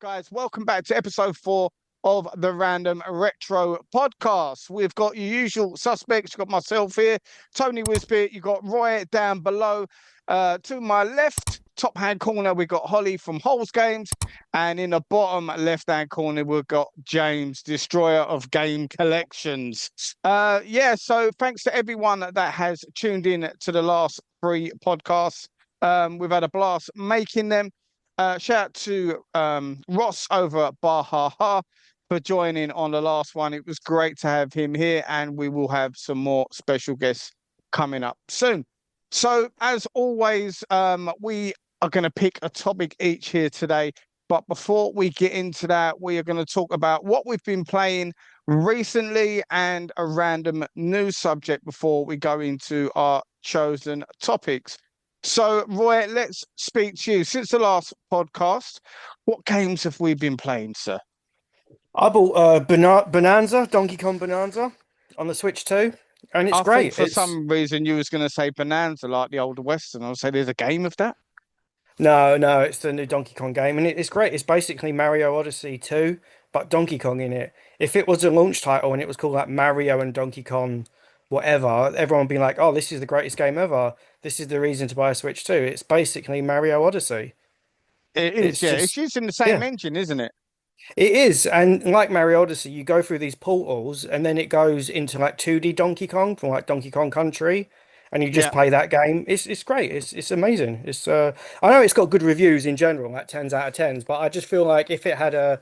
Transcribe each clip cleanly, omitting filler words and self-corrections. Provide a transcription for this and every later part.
Guys, welcome back to episode 4 of the Random Retro Podcast. We've got your usual suspects. You've got myself here, Tony Wisbit. You've got Roy down below. To my left, top hand corner, we've got Holly from Holes Games. And in the bottom left hand corner, we've got James, Destroyer of Game Collections. So thanks to everyone that has tuned in to the last 3 podcasts. We've had a blast making them. Shout out to Ross over at Bahaha for joining on the last one. It was great to have him here, and we will have some more special guests coming up soon. So, as always, we are going to pick a topic each here today. But before we get into that, we are going to talk about what we've been playing recently and a random news subject before we go into our chosen topics. So, Roy, let's speak to you. Since the last podcast, what games have we been playing, sir? I bought Bonanza, Donkey Kong Bonanza on the Switch 2, and it's I thought great. for some reason you was going to say Bonanza like the older Western. I would say there's a game of that. No, it's the new Donkey Kong game, and it's great. It's basically Mario Odyssey 2, but Donkey Kong in it. If it was a launch title and it was called like Mario and Donkey Kong, whatever, everyone would be like, "Oh, this is the greatest game ever. This is the reason to buy a Switch 2." It's basically Mario Odyssey. It is, It's yeah. It's just using the same yeah. engine, isn't it? It is, and like Mario Odyssey, you go through these portals, and then it goes into like 2D Donkey Kong from like Donkey Kong Country, and you just Yeah. play that game. It's great. It's amazing. I know it's got good reviews in general, like tens out of tens, but I just feel like if it had a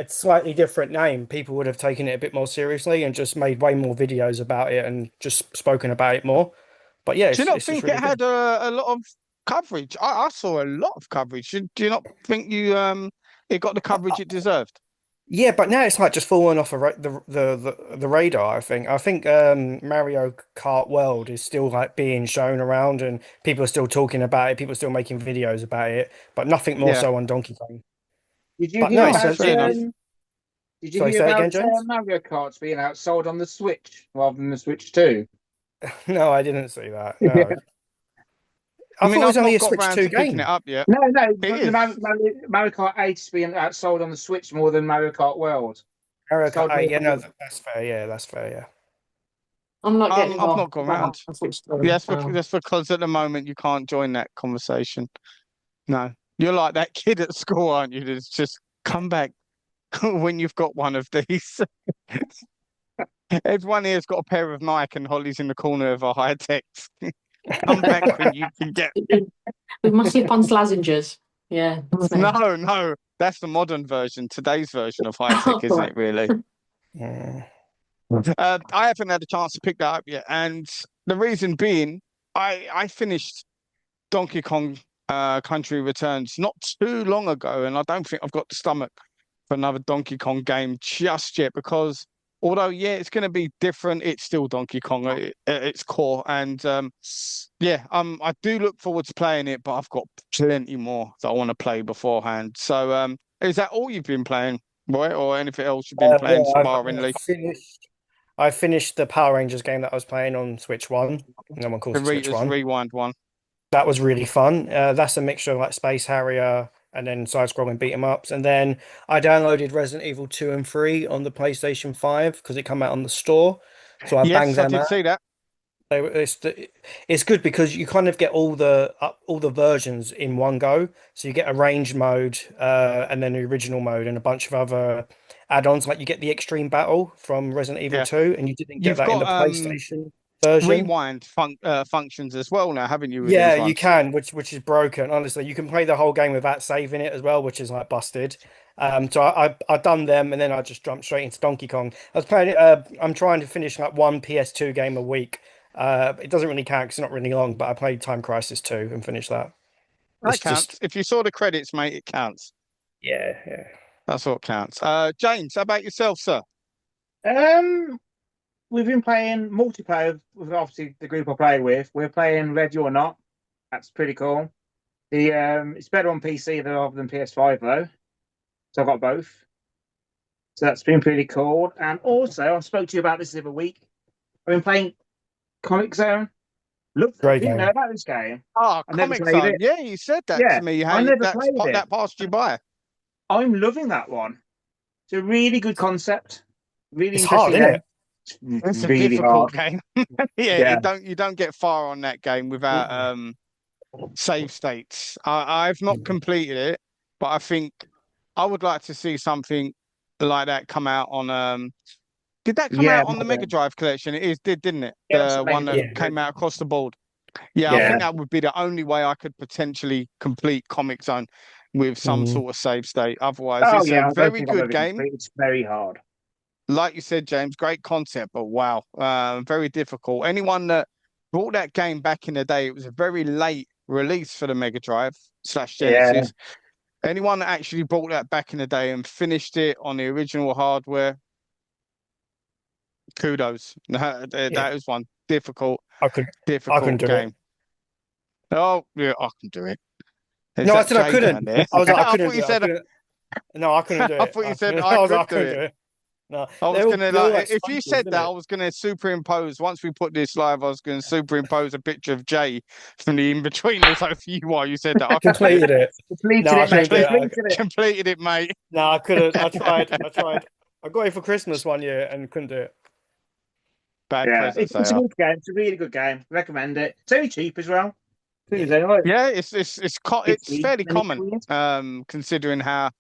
slightly different name, people would have taken it a bit more seriously and just made way more videos about it and just spoken about it more. But yeah, Do you not it's just think it really had good. a lot of coverage? I saw a lot of coverage. Do you not think it got the coverage it deserved? Yeah, but now it's like just fallen off the radar, I think. I think Mario Kart World is still like being shown around and people are still talking about it, people are still making videos about it, but nothing more Yeah. so on Donkey Kong. Did you But hear no, Oh, about fair enough. did you sorry, hear say it again, about James? Mario Karts being outsold on the Switch rather than the Switch 2? No, I didn't see that. Yeah. No. I I thought mean, it was I've only not a got Switch round 2 to picking it game. up yet. No, It the is. Mario Kart 8 is being outsold on the Switch more than Mario Kart World. Mario Kart Sold 8, more yeah, no, than that's fair. Yeah, that's fair. Yeah. I'm not getting I've involved. not gone I don't round. have a Switch to Yes, so that's because at the moment you can't join that conversation. No, you're like that kid at school, aren't you? That's just come back when you've got one of these. Everyone here's got a pair of Nike, and Holly's in the corner of a high tech. Come back when you can get. with my slip-on slazengers. Yeah, that's me. No, that's the modern version. Today's version of high tech, isn't Right. it? Really. Mm. I haven't had a chance to pick that up yet, and the reason being, I finished Donkey Kong Country Returns not too long ago, and I don't think I've got the stomach for another Donkey Kong game just yet because although yeah, it's going to be different, it's still Donkey Kong at its core, and I do look forward to playing it, but I've got plenty more that I want to play beforehand. So is that all you've been playing, Roy, or anything else you've been playing Yeah, sparingly? I finished the Power Rangers game that I was playing on Switch 1. No one The calls it Switch Rita's 1. Rewind one. That was really fun. That's a mixture of like Space Harrier and then side-scrolling beat 'em ups. And then I downloaded Resident Evil 2 and 3 on the PlayStation 5 because it came out on the store. So I banged Yes, I them did out. see that. It's good because you kind of get all the versions in one go. So you get a range mode, and then the original mode, and a bunch of other add-ons. Like you get the Extreme Battle from Resident Evil Yeah. 2, and you didn't get You've that in got the PlayStation version. rewind functions as well now, haven't you, with Yeah, these you ones? can, which is broken. Honestly, you can play the whole game without saving it as well, which is like busted. So I done them, and then I just jumped straight into Donkey Kong. I was playing. I'm trying to finish like one PS2 game a week. It doesn't really count 'cause it's not really long, but I played Time Crisis 2 and finished that. That It's counts. just If you saw the credits, mate, it counts. yeah. That's what counts. James, how about yourself, sir? Um, we've been playing multiplayer with obviously the group I play with. We're playing Ready or Not. That's pretty cool. It's better on PC rather than PS5 though. So I've got both. So that's been pretty cool. And also, I spoke to you about this the other week. I've been playing Comic Zone. Look, I Great didn't know game. about this game. Oh, I never Comic played Zone. it. Yeah, you said that to Yeah, me. I never played it. That passed you by. I'm loving that one. It's a really good concept. Really It's hard, interesting isn't game. it? It's It's a really hard. difficult game. Yeah, Yeah. you don't get far on that game without Mm. save states. I've not completed it, but I think I would like to see something like that come out on did that come Yeah. out on the Mega Drive collection? It didn't it? Yeah, that's The the one that Yeah. Mega. came out across the board. Yeah, I Yeah. think that would be the only way I could potentially complete Comic Zone with some Mm. sort of save state. Otherwise, Oh it's a yeah, I don't very think I've good ever game. completed. It's very hard. Like you said, James, great concept, but wow, very difficult. Anyone that brought that game back in the day, it was a very late release for the Mega Drive slash Yeah. Genesis. Anyone that actually brought that back in the day and finished it on the original hardware, kudos. Yeah. That is one difficult, I could I couldn't difficult do it. game. Oh, yeah, I can do it. Is No, I that said I Jay couldn't. down there? I was like, I I couldn't thought do you it. I said couldn't. No, I couldn't do I it. thought you I said couldn't. I I was like, could I do couldn't it. do it. No, I was gonna they all like like if you sponges, said that, didn't I it? was gonna superimpose once we put this live, I was gonna superimpose a picture of Jay from the in-betweeners over you while you said that. I can do it. Completed it. Completed No, I it, mate. couldn't do it. Complete Completed it. completed it, mate. No, I couldn't. I tried. I tried. I got it for Christmas one year and couldn't do it. Bad Yeah, presents they it's a are. good game. It's a really good game. Recommend it. It's very cheap as well. Like Yeah, it's 15, fairly 20 common, quid. considering how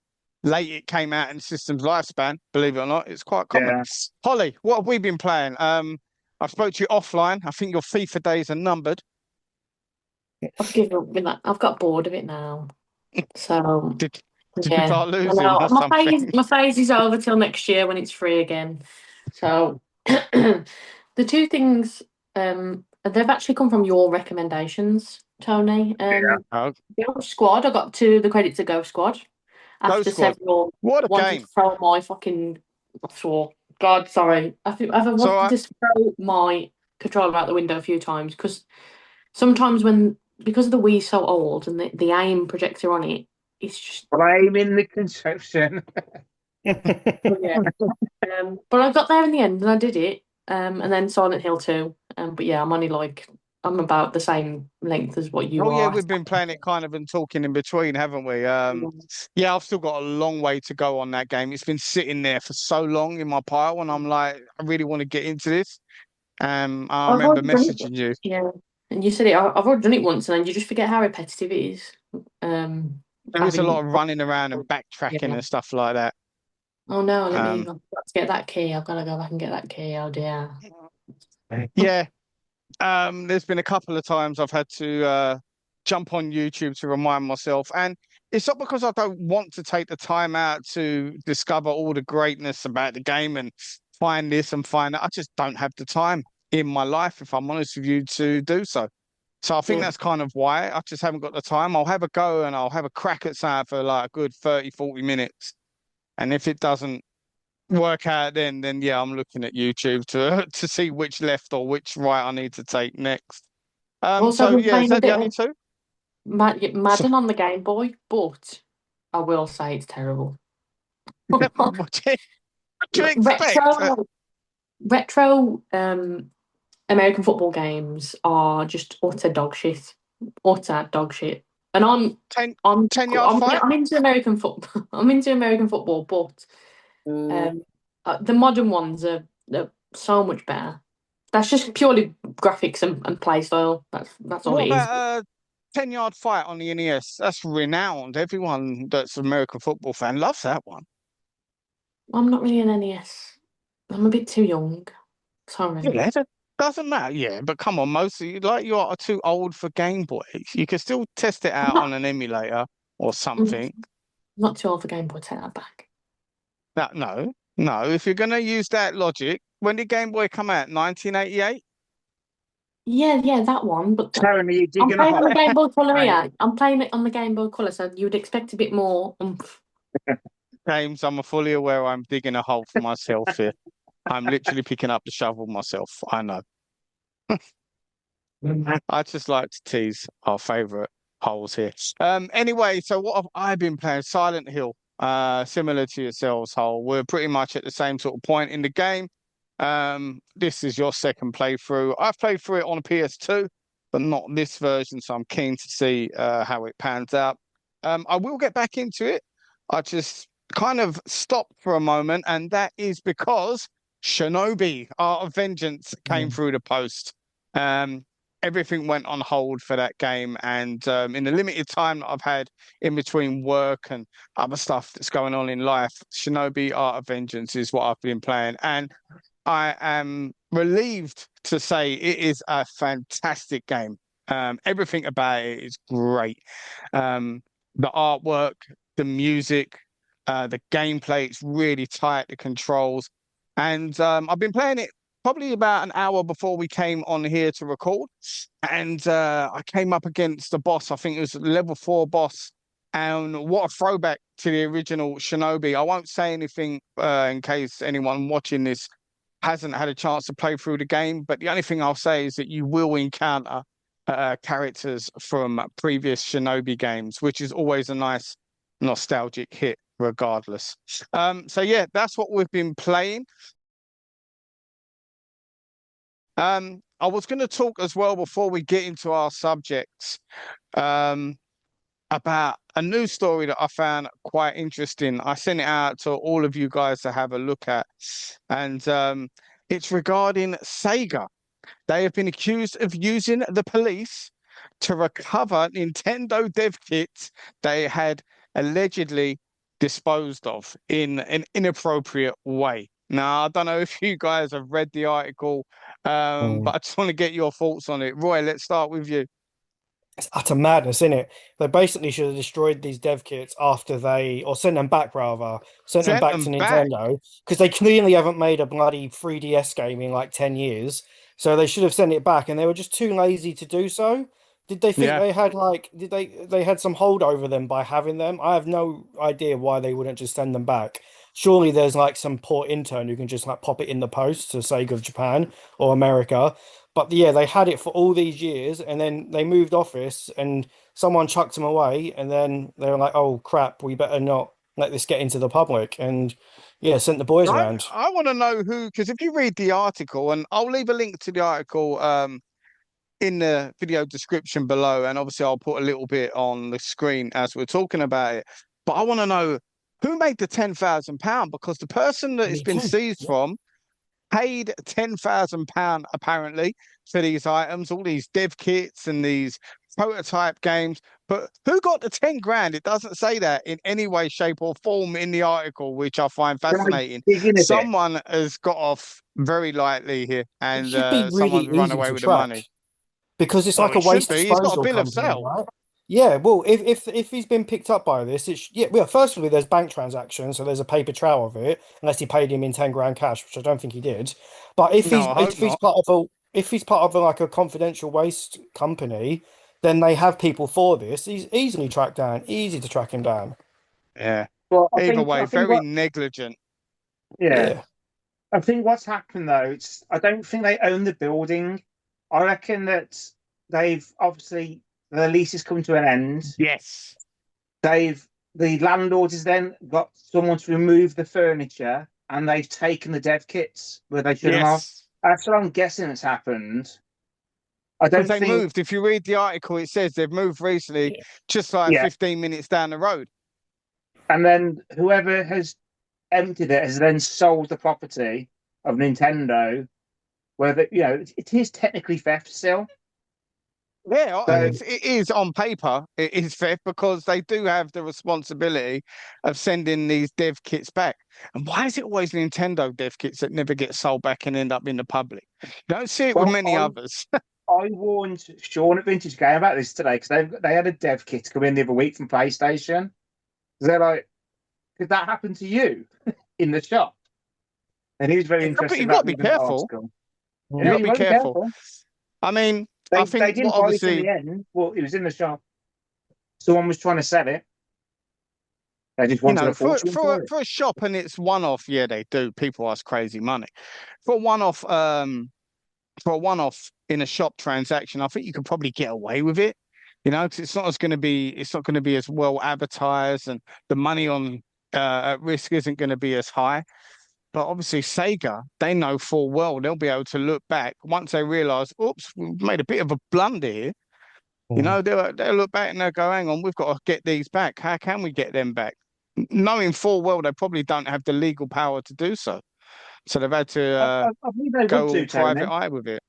late it came out in the system's lifespan. Believe it or not, it's quite common. Yeah. Holly, what have we been playing? I spoke to you offline. I think your FIFA days are numbered. I've given up with that. I've got bored of it now. So Did you yeah. start I losing know. or something? My phase is over till next year when it's free again. So the two things they've actually come from your recommendations, Tony. Oh, Ghost Squad, I got to the credits of Ghost Squad Go after Squad. several What a wanting to game. throw my fucking swore. God, sorry. I've So wanted to throw my controller out the window a few times because sometimes because of the Wii's so old and the aim projector on it, it's just Blame the conception. yeah. But I got there in the end and I did it. And then Silent Hill 2. But yeah, I'm about the same length as what you Oh yeah, are. we've been playing it kind of and talking in between, haven't we? Yeah, I've still got a long way to go on that game. It's been sitting there for so long in my pile, and I'm like, I really want to get into this. I I've remember already done it. messaging you. Yeah. And you said it, I've already done it once and then you just forget how repetitive it is. There is a lot Having of running around and backtracking yeah. and stuff like that. Oh no, I've Um, got to get that key. I've got to go back and get that key. Oh dear. yeah, there's been a couple of times I've had to jump on YouTube to remind myself, and it's not because I don't want to take the time out to discover all the greatness about the game and find this and find that. I just don't have the time in my life, if I'm honest with you, to do so. So I think Yeah. that's kind of why I just haven't got the time. I'll have a go and I'll have a crack at something for like a good 30, 40 minutes. And if it doesn't work out then yeah, I'm looking at YouTube to to see which left or which right I need to take next. I've also So been yeah, is playing a that the bit only of two? So Madden on the Game Boy, but I will say it's terrible. what do you expect? Retro American football games are just utter dog shit. And 10, I'm 10 yard fight? I'm into American football. I'm into American football, but the modern ones are so much better. That's just purely graphics and play style. That's all What it is. about 10 yard fight on the NES? That's renowned. Everyone that's an American football fan loves that one. I'm not really an NES. I'm a bit too young. Sorry. Yeah, that doesn't matter. Yeah, but come on, most of you like you are too old for Game Boys. You can still test it I'm out not, on an emulator or I'm something. not too old for Game Boy. Take that back. No. If you're gonna use that logic, when did Game Boy come out? 1988? Yeah, that one. But Tony, you're I'm digging a playing on the hole, Game Boy Color mate. here. I'm playing it on the Game Boy Color, so you would expect a bit more oomph. James, I'm fully aware I'm digging a hole for myself here. I'm literally picking up the shovel myself. I know. I just like to tease our favourite holes here. Anyway, so what have I been playing? Silent Hill. Similar to yourselves, Hole. We're pretty much at the same sort of point in the game. This is your second playthrough. I've played through it on a PS2, but not this version, so I'm keen to see how it pans out. I will get back into it. I just kind of stopped for a moment, and that is because Shinobi Art of Vengeance came Mm. through the post. Um, Everything went on hold for that game, and in the limited time that I've had in between work and other stuff that's going on in life, Shinobi Art of Vengeance is what I've been playing, and I am relieved to say it is a fantastic game. Everything about it is great. Um, the artwork, the music, the gameplay, it's really tight, the controls. And I've been playing it probably about an hour before we came on here to record. And I came up against the boss, I think it was level 4 boss. And what a throwback to the original Shinobi. I won't say anything in case anyone watching this hasn't had a chance to play through the game, but the only thing I'll say is that you will encounter characters from previous Shinobi games, which is always a nice nostalgic hit, regardless. So yeah, that's what we've been playing. I was going to talk as well before we get into our subjects um, about a news story that I found quite interesting. I sent it out to all of you guys to have a look at, and it's regarding Sega. They have been accused of using the police to recover Nintendo dev kits they had allegedly disposed of in an inappropriate way. Now, I don't know if you guys have read the article, but Mm. I just want to get your thoughts on it. Roy, let's start with you. It's utter madness, isn't it? They basically should have destroyed these dev kits after or sent them back rather, sent them Sent back to them back. Nintendo because they clearly haven't made a bloody 3DS game in like 10 years. So they should have sent it back and they were just too lazy to do so. Did they think Yeah. they had they had some hold over them by having them? I have no idea why they wouldn't just send them back. Surely there's like some poor intern who can just like pop it in the post to Sega of Japan or America. But yeah, they had it for all these years, and then they moved office, and someone chucked them away, and then they were like, "Oh crap, we better not let this get into the public," and yeah, sent the boys I, around. I want to know who, because if you read the article, and I'll leave a link to the article in the video description below, and obviously I'll put a little bit on the screen as we're talking about it. But I want to know who made the £10,000 because the person that it's Me been too. seized Yeah. from paid £10,000 apparently for these items, all these dev kits and these prototype games. But who got the 10 grand? It doesn't say that in any way, shape, or form in the article, which I find Can I fascinating. dig in a bit? Someone has got off very lightly here, It and should be really someone's run easy away to with the money. track because it's Well, like a it should waste be. He's got a disposal bill of company, sale. right? Yeah, well, if he's been picked up by this, yeah. Well, firstly, there's bank transactions, so there's a paper trail of it, unless he paid him in 10 grand cash, which I don't think he did. But No, I hope if he's not. part of like a confidential waste company, then they have people for this. He's easily tracked down, easy to track him down. Yeah. Well, Either way, I think very what, negligent. yeah, Yeah. I think what's happened though, I don't think they own the building. I reckon that they've obviously the lease is coming to an end. Yes. The landlord has then got someone to remove the furniture, and they've taken the dev kits where they shouldn't have. Yes. That's what I'm guessing has happened. I Because don't they think, moved. If you read the article, it says they've moved recently, Yeah. just like yeah. 15 minutes down the road. And then whoever has emptied it has then sold the property of Nintendo, where it is technically theft still. Yeah, So, it is on paper, it is theft because they do have the responsibility of sending these dev kits back. And why is it always Nintendo dev kits that never get sold back and end up in the public? You don't see it with well, many others. I warned Sean at Vintage Game about this today because they had a dev kit come in the other week from PlayStation. They're like, "Did that happen to you in the shop?" And he was very But interested you've got about to be reading that careful. article. You've Yeah, got Mm. to you be got to be careful. careful. I mean, I They think didn't what buy it in obviously, the end. Well, it was in the shop. Someone was trying to sell it. They just you wanted know, a fortune for it. for a shop and it's one off, yeah, they do. People ask crazy money. For a one off, for a one-off in a shop transaction, I think you could probably get away with it, you know, because it's not going to be as well advertised, and the money on at risk isn't going to be as high. But obviously, Sega, they know full well they'll be able to look back once they realise, oops, we've made a bit of a blunder here. You Mm. know, they'll look back and they'll go, hang on, we've got to get these back. How can we get them back? knowing full well they probably don't have the legal power to do so. So they've had to I believe they would go do, all Tony. private eye with it.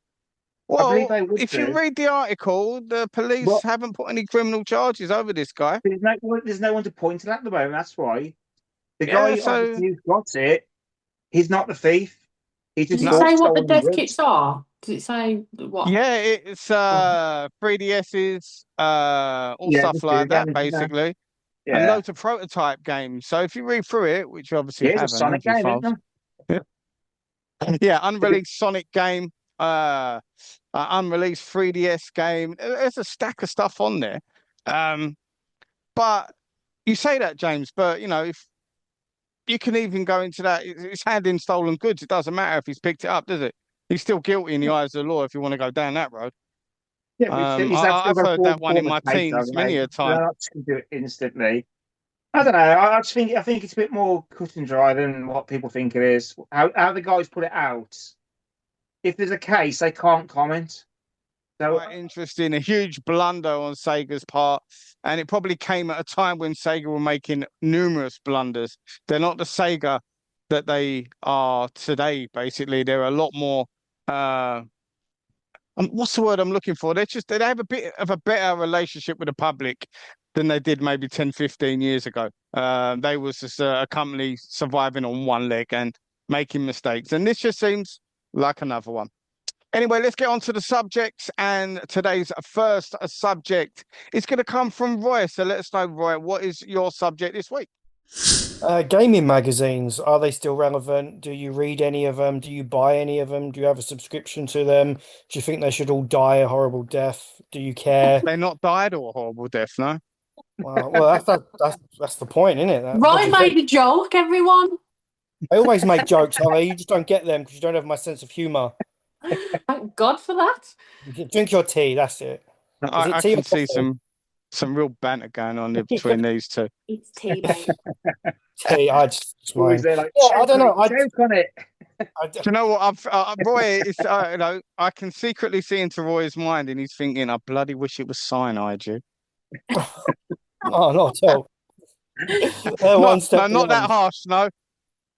I believe Well, they would if you do. read the article, the police But haven't put any criminal charges over this guy. there's no one to point it at the moment. That's why the Yeah, guy so obviously who's got it. He's not the thief. He Does just it no. bought say what the stolen death goods. kits are? Does it say what? Yeah, it's Oh, 3DS's, all Yeah, stuff just do like that, damage. No. basically, and Yeah, loads of prototype games. So if you read through it, which you obviously yeah, it's a haven't, Sonic have you, game, isn't Foles? it? Yeah, yeah, unreleased Sonic game, unreleased 3DS game. There's a stack of stuff on there. Um, but you say that, James, but if you can even go into that, it's handing stolen goods. It doesn't matter if he's picked it up, does it? He's still guilty in the eyes of the law if you want to go down that road. Yeah, but they've still I've got to heard that one in form a my case, teens haven't many they? a time. They're not just going to do it instantly. I don't know. I think it's a bit more cut and dry than what people think it is. How the guys put it out. If there's a case, they can't comment. So Quite interesting, a huge blunder on Sega's part, and it probably came at a time when Sega were making numerous blunders. They're not the Sega that they are today, basically. They're a lot more what's the word I'm looking for? They have a bit of a better relationship with the public than they did maybe 10, 15 years ago. They was just a company surviving on one leg and making mistakes. And this just seems like another one. Anyway, let's get on to the subjects. And today's first subject is going to come from Roy. So let us know, Roy, what is your subject this week? Gaming magazines, are they still relevant? Do you read any of them? Do you buy any of them? Do you have a subscription to them? Do you think they should all die a horrible death? Do you care? They're not died or a horrible death, no? Well, that's the point, isn't it? What do Ryan you made think? a joke, everyone. I always make jokes, Holly. You just don't get them because you don't have my sense of humor. Thank God for that. Drink your tea, that's it. Is it I tea can or see coffee? some real banter going on there between these two. It's tea, babe. Tea, I just always mine. there like Yeah, I don't know. choke on it. I, Do you know what? Roy is, I can secretly see into Roy's mind, and he's thinking, "I bloody wish it was cyanide, you." no, not at all. They're No, one no, step not that beyond. harsh. No.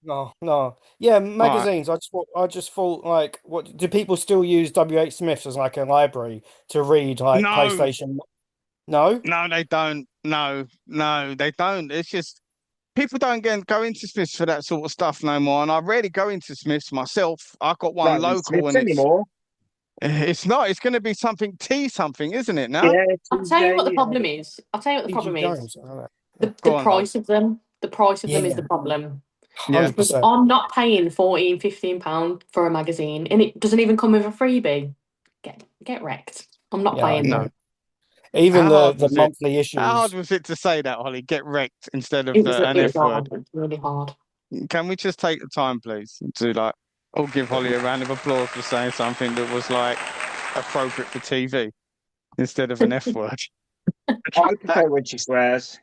No, no. Yeah, All right. magazines. I just thought like what do people still use WH Smith's as like a library to read like No, PlayStation? No? no, they don't. No, no, they don't. It's just people don't go into Smiths for that sort of stuff no more. And I rarely go into Smiths myself. I've got one Not even local, Smiths and it's anymore. it's not. It's going to be something T something, isn't it? Now, Yeah, I'll tell you what the TJ. problem is. I'll tell you what the PG problem is. Jones. I don't know. The go on, Holly. price of them. The price of them is Yeah, the problem. Yeah, Because 100%. I'm not paying 14, 15 pound for a magazine and it doesn't even come with a freebie. Get wrecked. I'm not Yeah, I paying no. agree. that. Even How the hard the was it? monthly How hard issues. was it to say that, Holly? Get wrecked instead of an It was F word. hard. It was really hard. Can we just take the time, please, to like, or give Holly a round of applause for saying something that was like appropriate for TV instead of an F word? I prefer when she swears.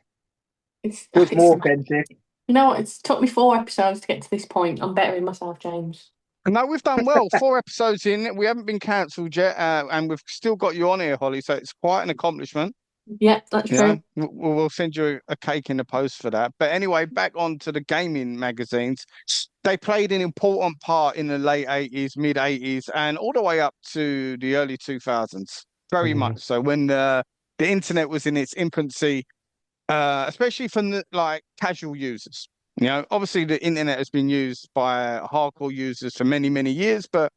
Feels It's more authentic. you know what? It's took me 4 episodes to get to this point. I'm bettering myself, James. No, we've done well. 4 episodes in, we haven't been cancelled yet, and we've still got you on here, Holly. So it's quite an accomplishment. Yeah, that's You know, true. we'll send you a cake in the post for that. But anyway, back on to the gaming magazines. They played an important part in the late 80s, mid 80s, and all the way up to the early 2000s. Very Mhm. much so. When the internet was in its infancy, especially from the like casual users. Obviously the internet has been used by hardcore users for many, many years, but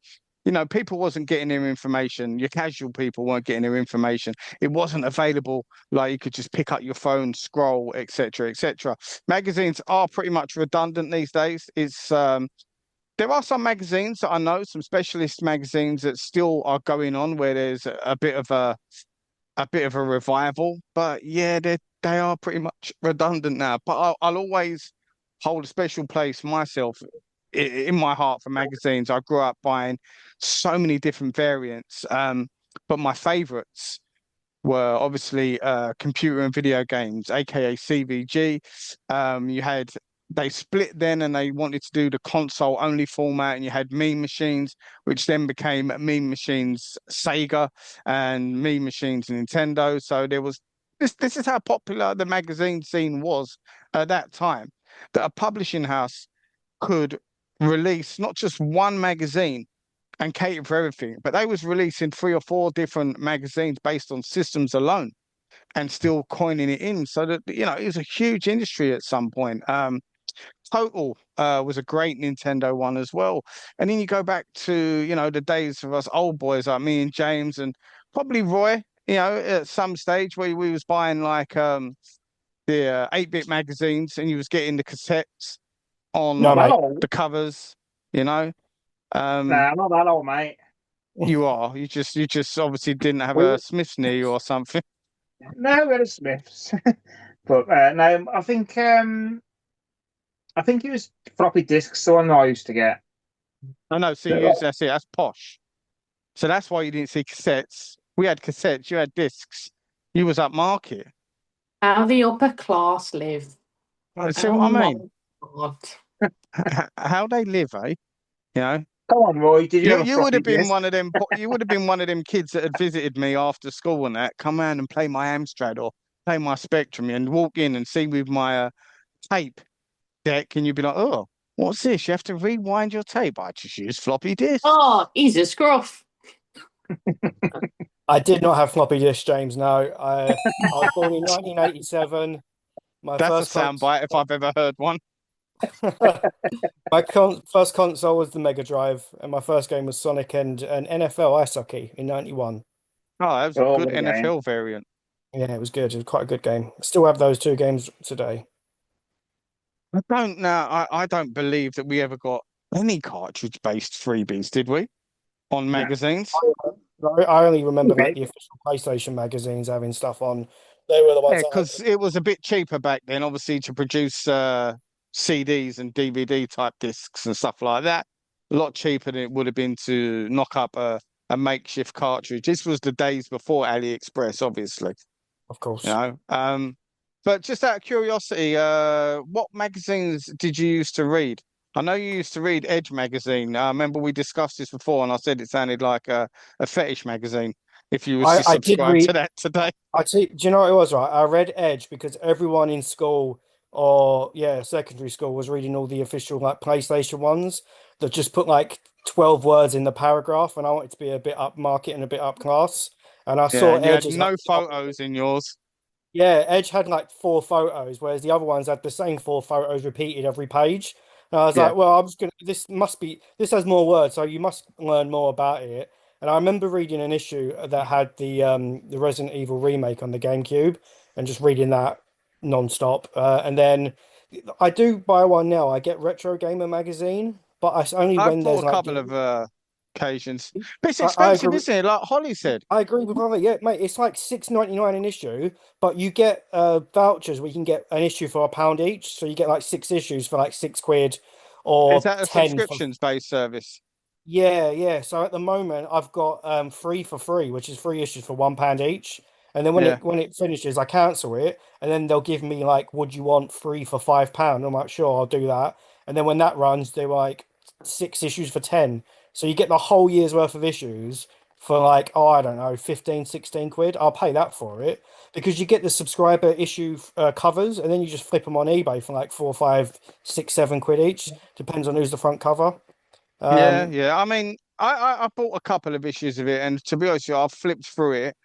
people wasn't getting their information. Your casual people weren't getting their information. It wasn't available like you could just pick up your phone, scroll, etc., etc. Magazines are pretty much redundant these days. There are some magazines that I know, some specialist magazines that still are going on where there's a bit of a revival, but yeah, they are pretty much redundant now. But I'll always hold a special place myself in my heart for magazines. I grew up buying so many different variants, but my favorites were obviously computer and video games, aka CVG. You had They split then and they wanted to do the console only format, and you had Mean Machines, which then became Mean Machines Sega and Mean Machines Nintendo. So there was this is how popular the magazine scene was at that time. That a publishing house could release not just one magazine and cater for everything, but they was releasing three or four different magazines based on systems alone and still coining it in. So that it was a huge industry at some point. Total was a great Nintendo one as well. And then you go back to, the days of us old boys like me and James and probably Roy, at some stage where we was buying like the 8-bit magazines and you was getting the cassettes No, Not on that mate. old. the covers, you know. Um, Nah, not that old, mate. you are. You just obviously didn't have We a were, Smith's knee or something. no, we're the Smiths. But no, I think it was floppy disks, the one I used to get. I know, see But, you that's it, that's posh. So that's why you didn't see cassettes. We had cassettes, you had discs. You was upmarket. How the upper class live. See Oh what I my mean? God. How they live, eh? You know, Come on, Roy, did you you have a you would floppy have been disk? one of them. You would have been one of them kids that had visited me after school and that come around and play my Amstrad or play my Spectrum and walk in and see with my tape deck, and you'd be like, "Oh, what's this? You have to rewind your tape." I just use floppy disks. Oh, he's a scruff. I did not have floppy disk, James. No, I was born in 1987. My That's a first soundbite if I've ever heard one. first console was the Mega Drive, and my first game was Sonic and NFL Ice Hockey in '91. Oh, that was a Oh, good what a game. NFL variant. Yeah, it was good. It was quite a good game. Still have those two games today. I don't know. I don't believe that we ever got any cartridge-based freebies, did we? On No, magazines? I only remember like bit. the official PlayStation magazines having stuff on. They were the Yeah, ones I because it was a bit cheaper back then, obviously, to produce CDs and DVD type discs and stuff like that. A lot cheaper than it would have been to knock up a makeshift cartridge. This was the days before AliExpress, obviously. of You course. know. But just out of curiosity, what magazines did you used to read? I know you used to read Edge magazine. I remember we discussed this before, and I said it sounded like a fetish magazine. If you was to I did subscribe to read. that today, I see. Do you know what it was, right? I read Edge because everyone in school or yeah, secondary school was reading all the official like PlayStation ones that just put like 12 words in the paragraph, and I wanted to be a bit upmarket and a bit up class. And I yeah, saw and you had Edge as like no photos in yours. yeah, Edge had like four photos, whereas the other ones had the same four photos repeated every page. And I was Yeah, like, well, I'm just gonna. This has more words, so you must learn more about it. And I remember reading an issue that had the Resident Evil remake on the GameCube, and just reading that non-stop. And then I do buy one now. I get Retro Gamer magazine, but it's only I've when bought there's a like couple of occasions, but it's I expensive, agree. isn't it? Like Holly said. I agree with Robert. Yeah, mate, it's like 6.99 an issue, but you get vouchers where you can get an issue for £1 each. So you get like 6 issues for like £6 Is or that a 10 for subscriptions-based service? yeah, yeah. So at the moment I've got three for free, which is 3 issues for £1 each. And then when Yeah, it finishes, I cancel it, and then they'll give me like, would you want three for £5? I'm like, sure, I'll do that. And then when that runs, they're like 6 issues for 10. So you get the whole year's worth of issues for like, oh, I don't know, 15, 16 quid. I'll pay that for it because you get the subscriber issue covers, and then you just flip them on eBay for like 4, 5, 6, 7 quid each. Depends on who's the front cover. yeah, Um, yeah. I mean, I bought a couple of issues of it, and to be honest with you, I've flipped through it.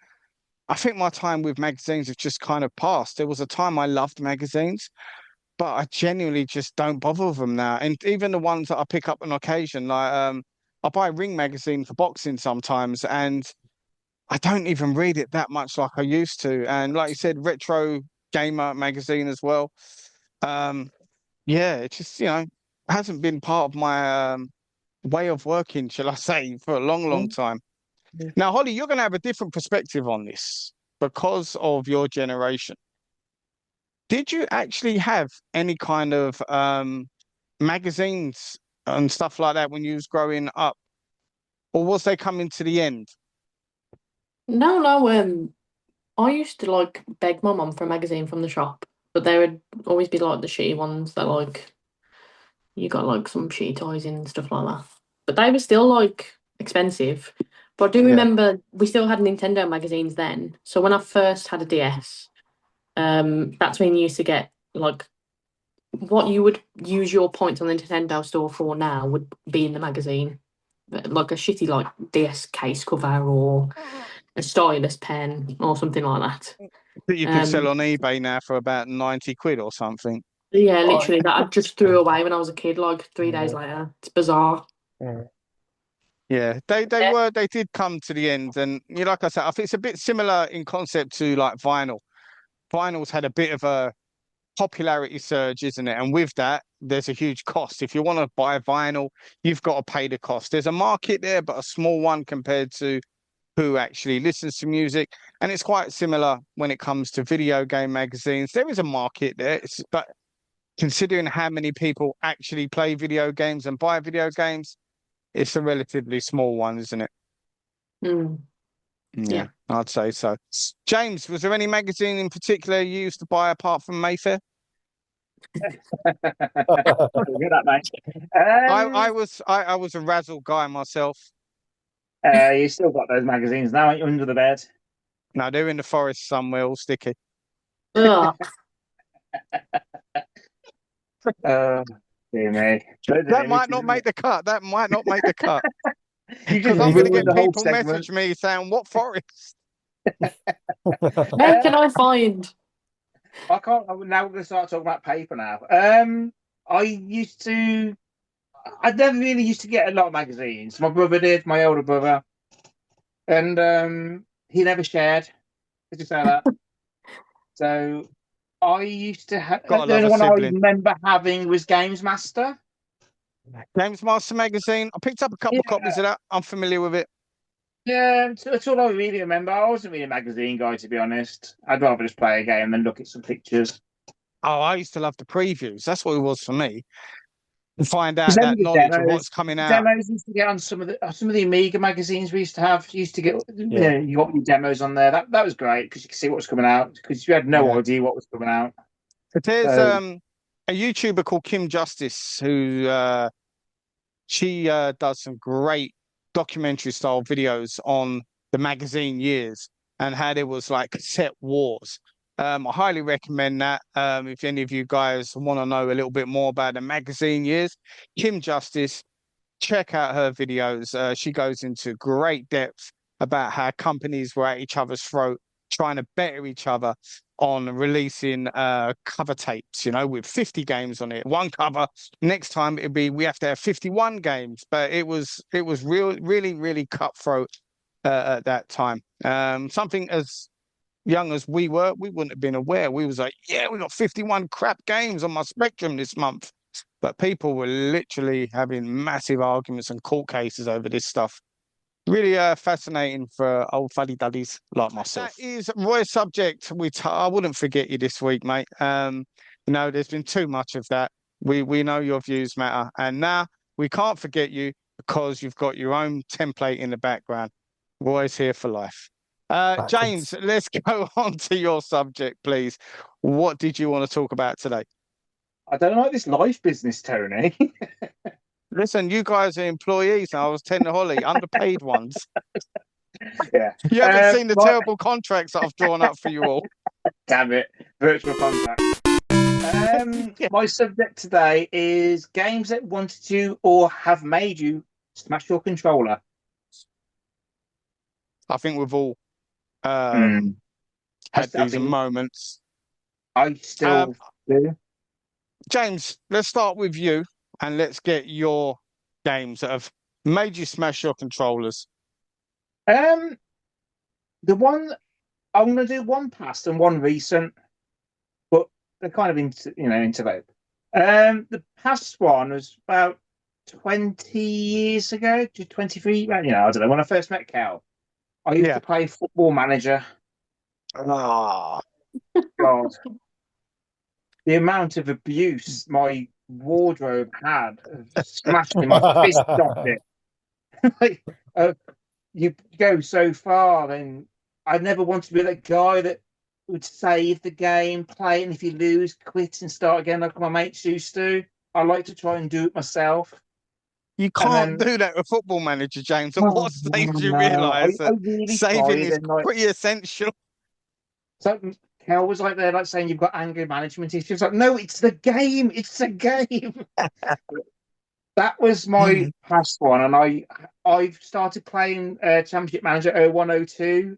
I think my time with magazines have just kind of passed. There was a time I loved magazines, but I genuinely just don't bother with them now. And even the ones that I pick up on occasion, like I buy Ring magazine for boxing sometimes, and I don't even read it that much like I used to. And like you said, Retro Gamer magazine as well. Um, yeah, it just hasn't been part of my way of working, shall I say, for a long, long time. Now, Holly, you're going to have a different perspective on this because of your generation. Did you actually have any kind of magazines and stuff like that when you was growing up, or was they coming to the end? No, no. I used to like beg my mum for a magazine from the shop, but they would always be like the shitty ones that like you got like some shitty toys in and stuff like that. But they were still like expensive. But I do Yeah. remember we still had Nintendo magazines then. So when I first had a DS, That's when you used to get like what you would use your points on the Nintendo store for now would be in the magazine. Like a shitty like DS case cover or a stylus pen or something like that. That you could sell Um, on eBay now for about 90 quid or something. yeah, Oh, literally that I just threw away when I was a kid, like 3 days yeah. later. It's bizarre. Yeah. Yeah, they did come to the end, and like I said, I think it's a bit similar in concept to like vinyl. Vinyl's had a bit of a popularity surge, isn't it? And with that, there's a huge cost. If you want to buy vinyl, you've got to pay the cost. There's a market there, but a small one compared to who actually listens to music. And it's quite similar when it comes to video game magazines. There is a market there, but considering how many people actually play video games and buy video games, it's a relatively small one, isn't it? Mm, Yeah, yeah. I'd say so. James, was there any magazine in particular you used to buy apart from Mayfair? Good at mate. I was a Razzle guy myself. You still got those magazines now, ain't you, under the bed? No, they're in the forest somewhere, all sticky. Ugh. Uh, dear me. That might not make the cut. That might not make the cut You because just I'm going to ruined get the whole people segment. message me saying, "What forest?" Where Uh, can I find? I can't. Now we're going to start talking about paper now. I used to. I never really used to get a lot of magazines. My brother did, my older brother, and he never shared. Let's just say that. So I used to have Gotta the love only a one I sibling. remember having was Games Master. Games Master magazine. I picked up a couple of copies Yeah, of that. I'm familiar with it. yeah, that's all I really remember. I wasn't really a magazine guy, to be honest. I'd rather just play a game than look at some pictures. Oh, I used to love the previews. That's what it was for me. And find Because out then that with the knowledge of what's coming out. demos used to get on some of the Amiga magazines we used to have. Used to get, Yeah. you got your demos on there. That was great because you could see what was coming out because you had no Yeah. idea what was coming out. But there's So a YouTuber called Kim Justice who she does some great documentary style videos on the magazine years and how there was like cassette wars. I highly recommend that. If any of you guys want to know a little bit more about the magazine years, Kim Justice, check out her videos. She goes into great depth about how companies were at each other's throat, trying to better each other on releasing cover tapes, with 50 games on it. One cover, next time it'd be we have to have 51 games. But it was really, really cutthroat at that time. Something as young as we were, we wouldn't have been aware. We was like, yeah, we got 51 crap games on my Spectrum this month. But people were literally having massive arguments and court cases over this stuff. Really fascinating for old fuddy duddies like myself. That is Roy's subject. I wouldn't forget you this week, mate. There's been too much of that. We know your views matter, and now we can't forget you because you've got your own template in the background. Roy's here for life. James, Backwards. let's go on to your subject, please. What did you want to talk about today? I don't like this life business, Tony. Listen, you guys are employees now. I was telling Holly, underpaid ones. Yeah. You haven't seen the Right, terrible contracts that I've drawn up for you all. damn it, virtual contract. Yeah. My subject today is games that wanted to or have made you smash your controller. I think we've all Mm. had I these think moments. I Um, still do. James, let's start with you and let's get your games that have made you smash your controllers. Um, the one I'm going to do one past and one recent, but they're kind of interlope. The past one was about 20 years ago, to 23. I don't know. When I first met Cal, I used Yeah. to play Football Manager. Ah, God, the amount of abuse my wardrobe had of smashing my fist off it. Like, you go so far, and I never wanted to be that guy that would save the game, play it, and if you lose, quit and start again like my mates used to. I like to try and do it myself. you And can't then, do that with Football Manager, James. At oh, what stage do you no, realise I that really saving tried, is and like, pretty essential? so Kel was like there, like saying you've got anger management issues. Like, no, it's the game. It's the game. That was my past one, and I've started playing Championship Manager 0102.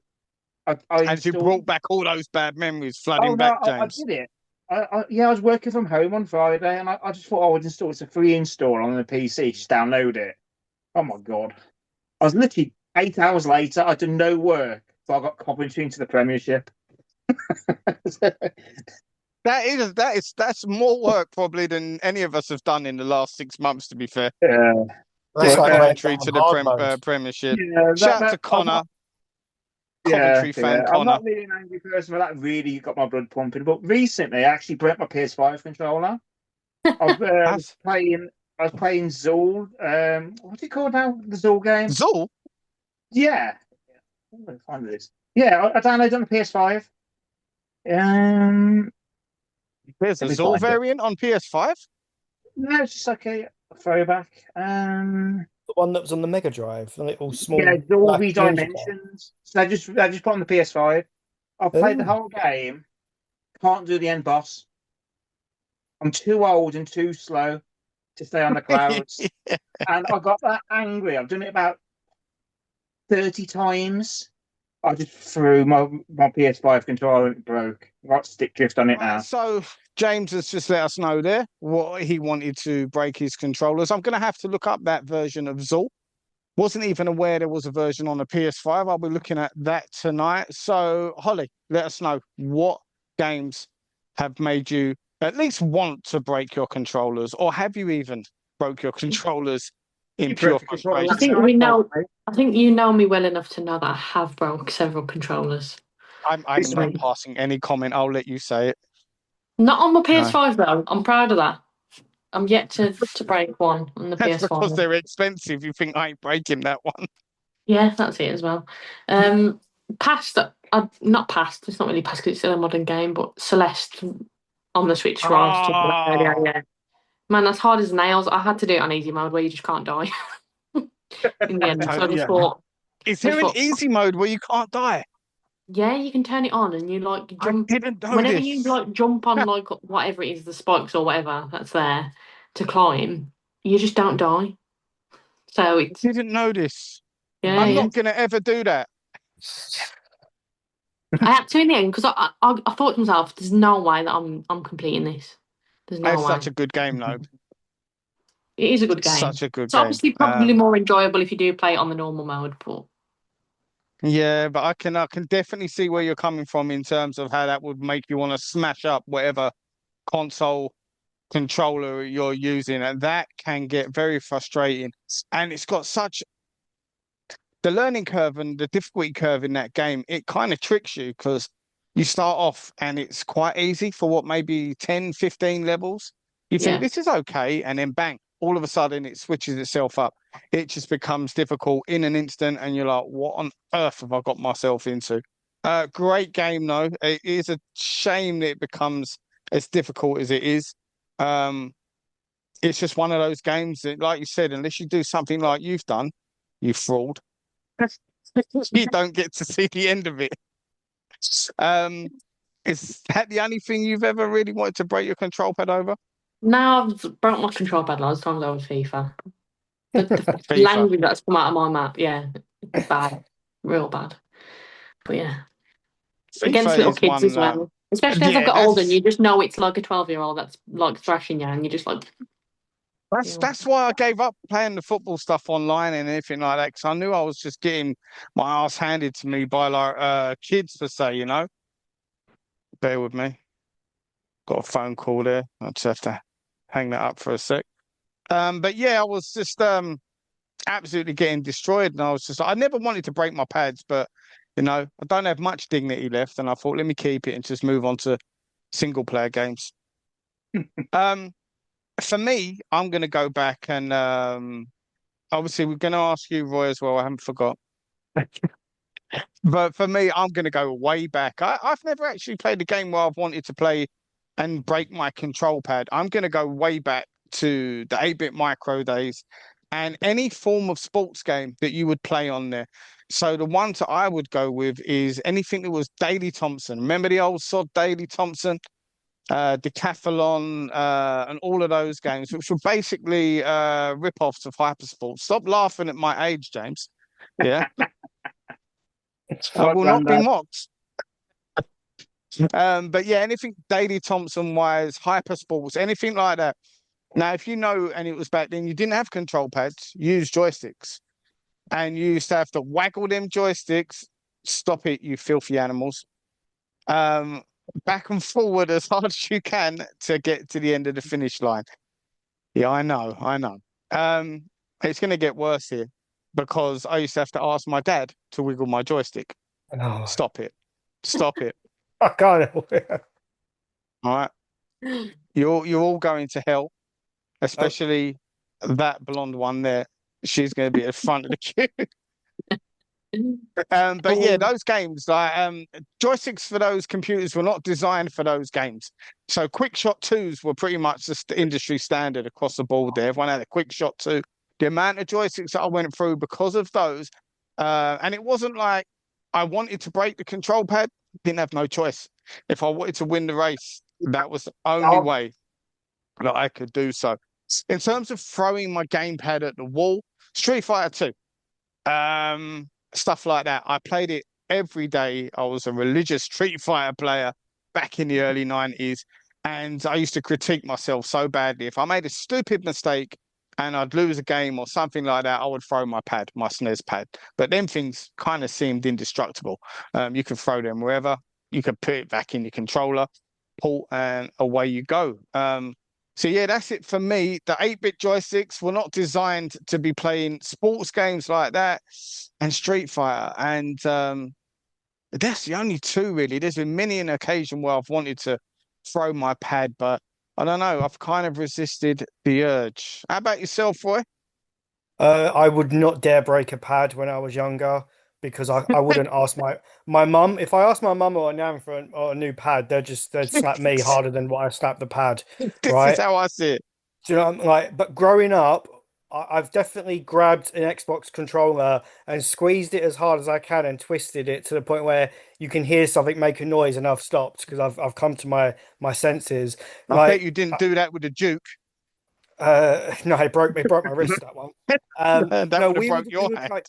I As you installed. brought back all those bad memories Oh flooding no, back, I James. did it. Yeah, I was working from home on Friday, and I just thought I would install. It's a free install on the PC. Just download it. Oh my god! I was literally 8 hours later. I did no work, but I got Coventry into the Premiership. That's more work probably than any of us have done in the last 6 months, to be fair. Yeah, That's Get but like laying Coventry down to the hard mode. Premiership. yeah, Shout out to I'm Connor, not. Yeah, Coventry fan yeah. I'm Connor. not really an angry person, but that really got my blood pumping. But recently, I actually broke my PS5 controller. I was As playing. I was playing Zool. What's it called now? The Zool game. Zool, Yeah. I'm gonna find this. Yeah, I downloaded on the PS5. Um, there's a let me Zool find it. variant on PS5. No, it's just like a throwback. The one that was on the Mega Drive, the little Yeah, small black Dolby ninja guy. Dimensions. So I just put on the PS5. I've played the Oh. whole game. Can't do the end boss. I'm too old and too slow to stay on the clouds. And I got that angry. I've done it about 30 times. I just threw my PS5 controller and it broke. I've got stick drift on it Right, now. so James has just let us know there what he wanted to break his controllers. I'm going to have to look up that version of Zool. Wasn't even aware there was a version on the PS5. I'll be looking at that tonight. So, Holly, let us know what games have made you at least want to break your controllers, or have you even broke your controllers in You pure broke the controller I frustration? last think night, we know. probably. I think you know me well enough to know that I have broke several controllers. I'm This not week. Um, passing any comment. I'll let you say it. Not on my No. PS5 though. I'm proud of that. I'm yet to break one on the That's because PS5. they're expensive. You think I ain't breaking that one? Yeah, that's it as well. Past, not past. It's not really past because it's still a modern game. But Celeste on the Switch, where I was talking about earlier. Ah, Yeah, man, that's hard as nails. I had to do it on easy mode where you just can't die in the end. So I just yeah. thought, Is I just there an thought, easy mode where you can't die? yeah, you can turn it on and you like I jump didn't know whenever you this. like jump on like whatever it is, the spikes or whatever that's there to climb. You just don't die. So it's Didn't know this. yeah, I'm yeah. not gonna ever do that. I had to in the end because I thought to myself, there's no way that I'm completing this. There's no It's way. such a good game, though. It is a good game. Such a good It's game. obviously probably more enjoyable if you do play it on the normal mode, but Yeah, but I can definitely see where you're coming from in terms of how that would make you want to smash up whatever console controller you're using, and that can get very frustrating. And it's got such the learning curve and the difficulty curve in that game, it kind of tricks you because you start off and it's quite easy for what maybe 10, 15 levels. You think yeah. this is okay, and then bang, all of a sudden it switches itself up. It just becomes difficult in an instant, and you're like, what on earth have I got myself into? Great game though. It is a shame that it becomes as difficult as it is. Um, it's just one of those games that, like you said, unless you do something like you've done, you fraud, you don't get to see the end of it. Um, is that the only thing you've ever really wanted to break your control pad over? Now I've broke my control pad loads of times over FIFA. The FIFA. language that's come out of my mouth, yeah, bad, real bad. But yeah, against FIFA little is kids as one. well. Especially as I've Yeah, got older, and you just know it's like a 12-year-old that's like thrashing you, and you're just like, that's you that's why I gave up playing the football stuff online and anything like that because I knew I was just getting my ass handed to me by like kids per se. Bear with me. Got a phone call there. I'll just have to hang that up for a sec. But yeah, I was just absolutely getting destroyed. And I was just, I never wanted to break my pads, but I don't have much dignity left. And I thought, let me keep it and just move on to single player games. Um, for me, I'm going to go back and obviously we're going to ask you, Roy, as well. I haven't forgot. But for me, I'm going to go way back. I've never actually played a game where I've wanted to play and break my control pad. I'm going to go way back to the 8-bit micro days. and any form of sports game that you would play on there. So the ones that I would go with is anything that was Daley Thompson. Remember the old sod Daley Thompson, Decathlon, and all of those games, which were basically rip-offs of Hypersport. Stop laughing at my age, James. Yeah, I Right, will not be Grandad. mocked. But yeah, anything Daley Thompson wise, Hypersports, anything like that. Now, if you know, and it was back then, you didn't have control pads, you used joysticks, and you used to have to waggle them joysticks. Stop it, you filthy animals. Um, Back and forward as hard as you can to get to the end of the finish line. Yeah, I know, I know. Um, it's going to get worse here because I used to have to ask my dad to wiggle my joystick. Oh, Stop it. Stop it. I can't help it. All right. You're all going to hell, Oh, especially that blonde one there. She's going to be at the front of the queue. But yeah, Oh, those games, like joysticks for those computers were not designed for those games. So quick shot twos were pretty much the industry standard across the board there. Everyone had a quick shot two. The amount of joysticks that I went through because of those, and it wasn't like I wanted to break the control pad, didn't have no choice. If I wanted to win the race, that was the only Oh, way that I could do so. In terms of throwing my gamepad at the wall, Street Fighter 2, stuff like that. I played it every day. I was a religious Street Fighter player back in the early 90s, and I used to critique myself so badly. If I made a stupid mistake and I'd lose a game or something like that, I would throw my pad, my SNES pad. But them things kind of seemed indestructible. You can throw them wherever. You can put it back in your controller, pull, and away you go. So yeah, that's it for me. The 8-bit joysticks were not designed to be playing sports games like that and Street Fighter. And that's the only two really. There's been many an occasion where I've wanted to throw my pad, but I don't know. I've kind of resisted the urge. How about yourself, Roy? I would not dare break a pad when I was younger because I wouldn't ask my mum. If I asked my mum or a nan for a new pad, they'd slap me harder than what I slapped the pad, This is right? how I see it. Do you know what I'm like? But growing up, I've definitely grabbed an Xbox controller and squeezed it as hard as I can and twisted it to the point where you can hear something make a noise and I've stopped because I've come to my senses. I bet Like, you didn't do that with the Duke. no, it broke my wrist that one. That No, would have broke we your would hand. play.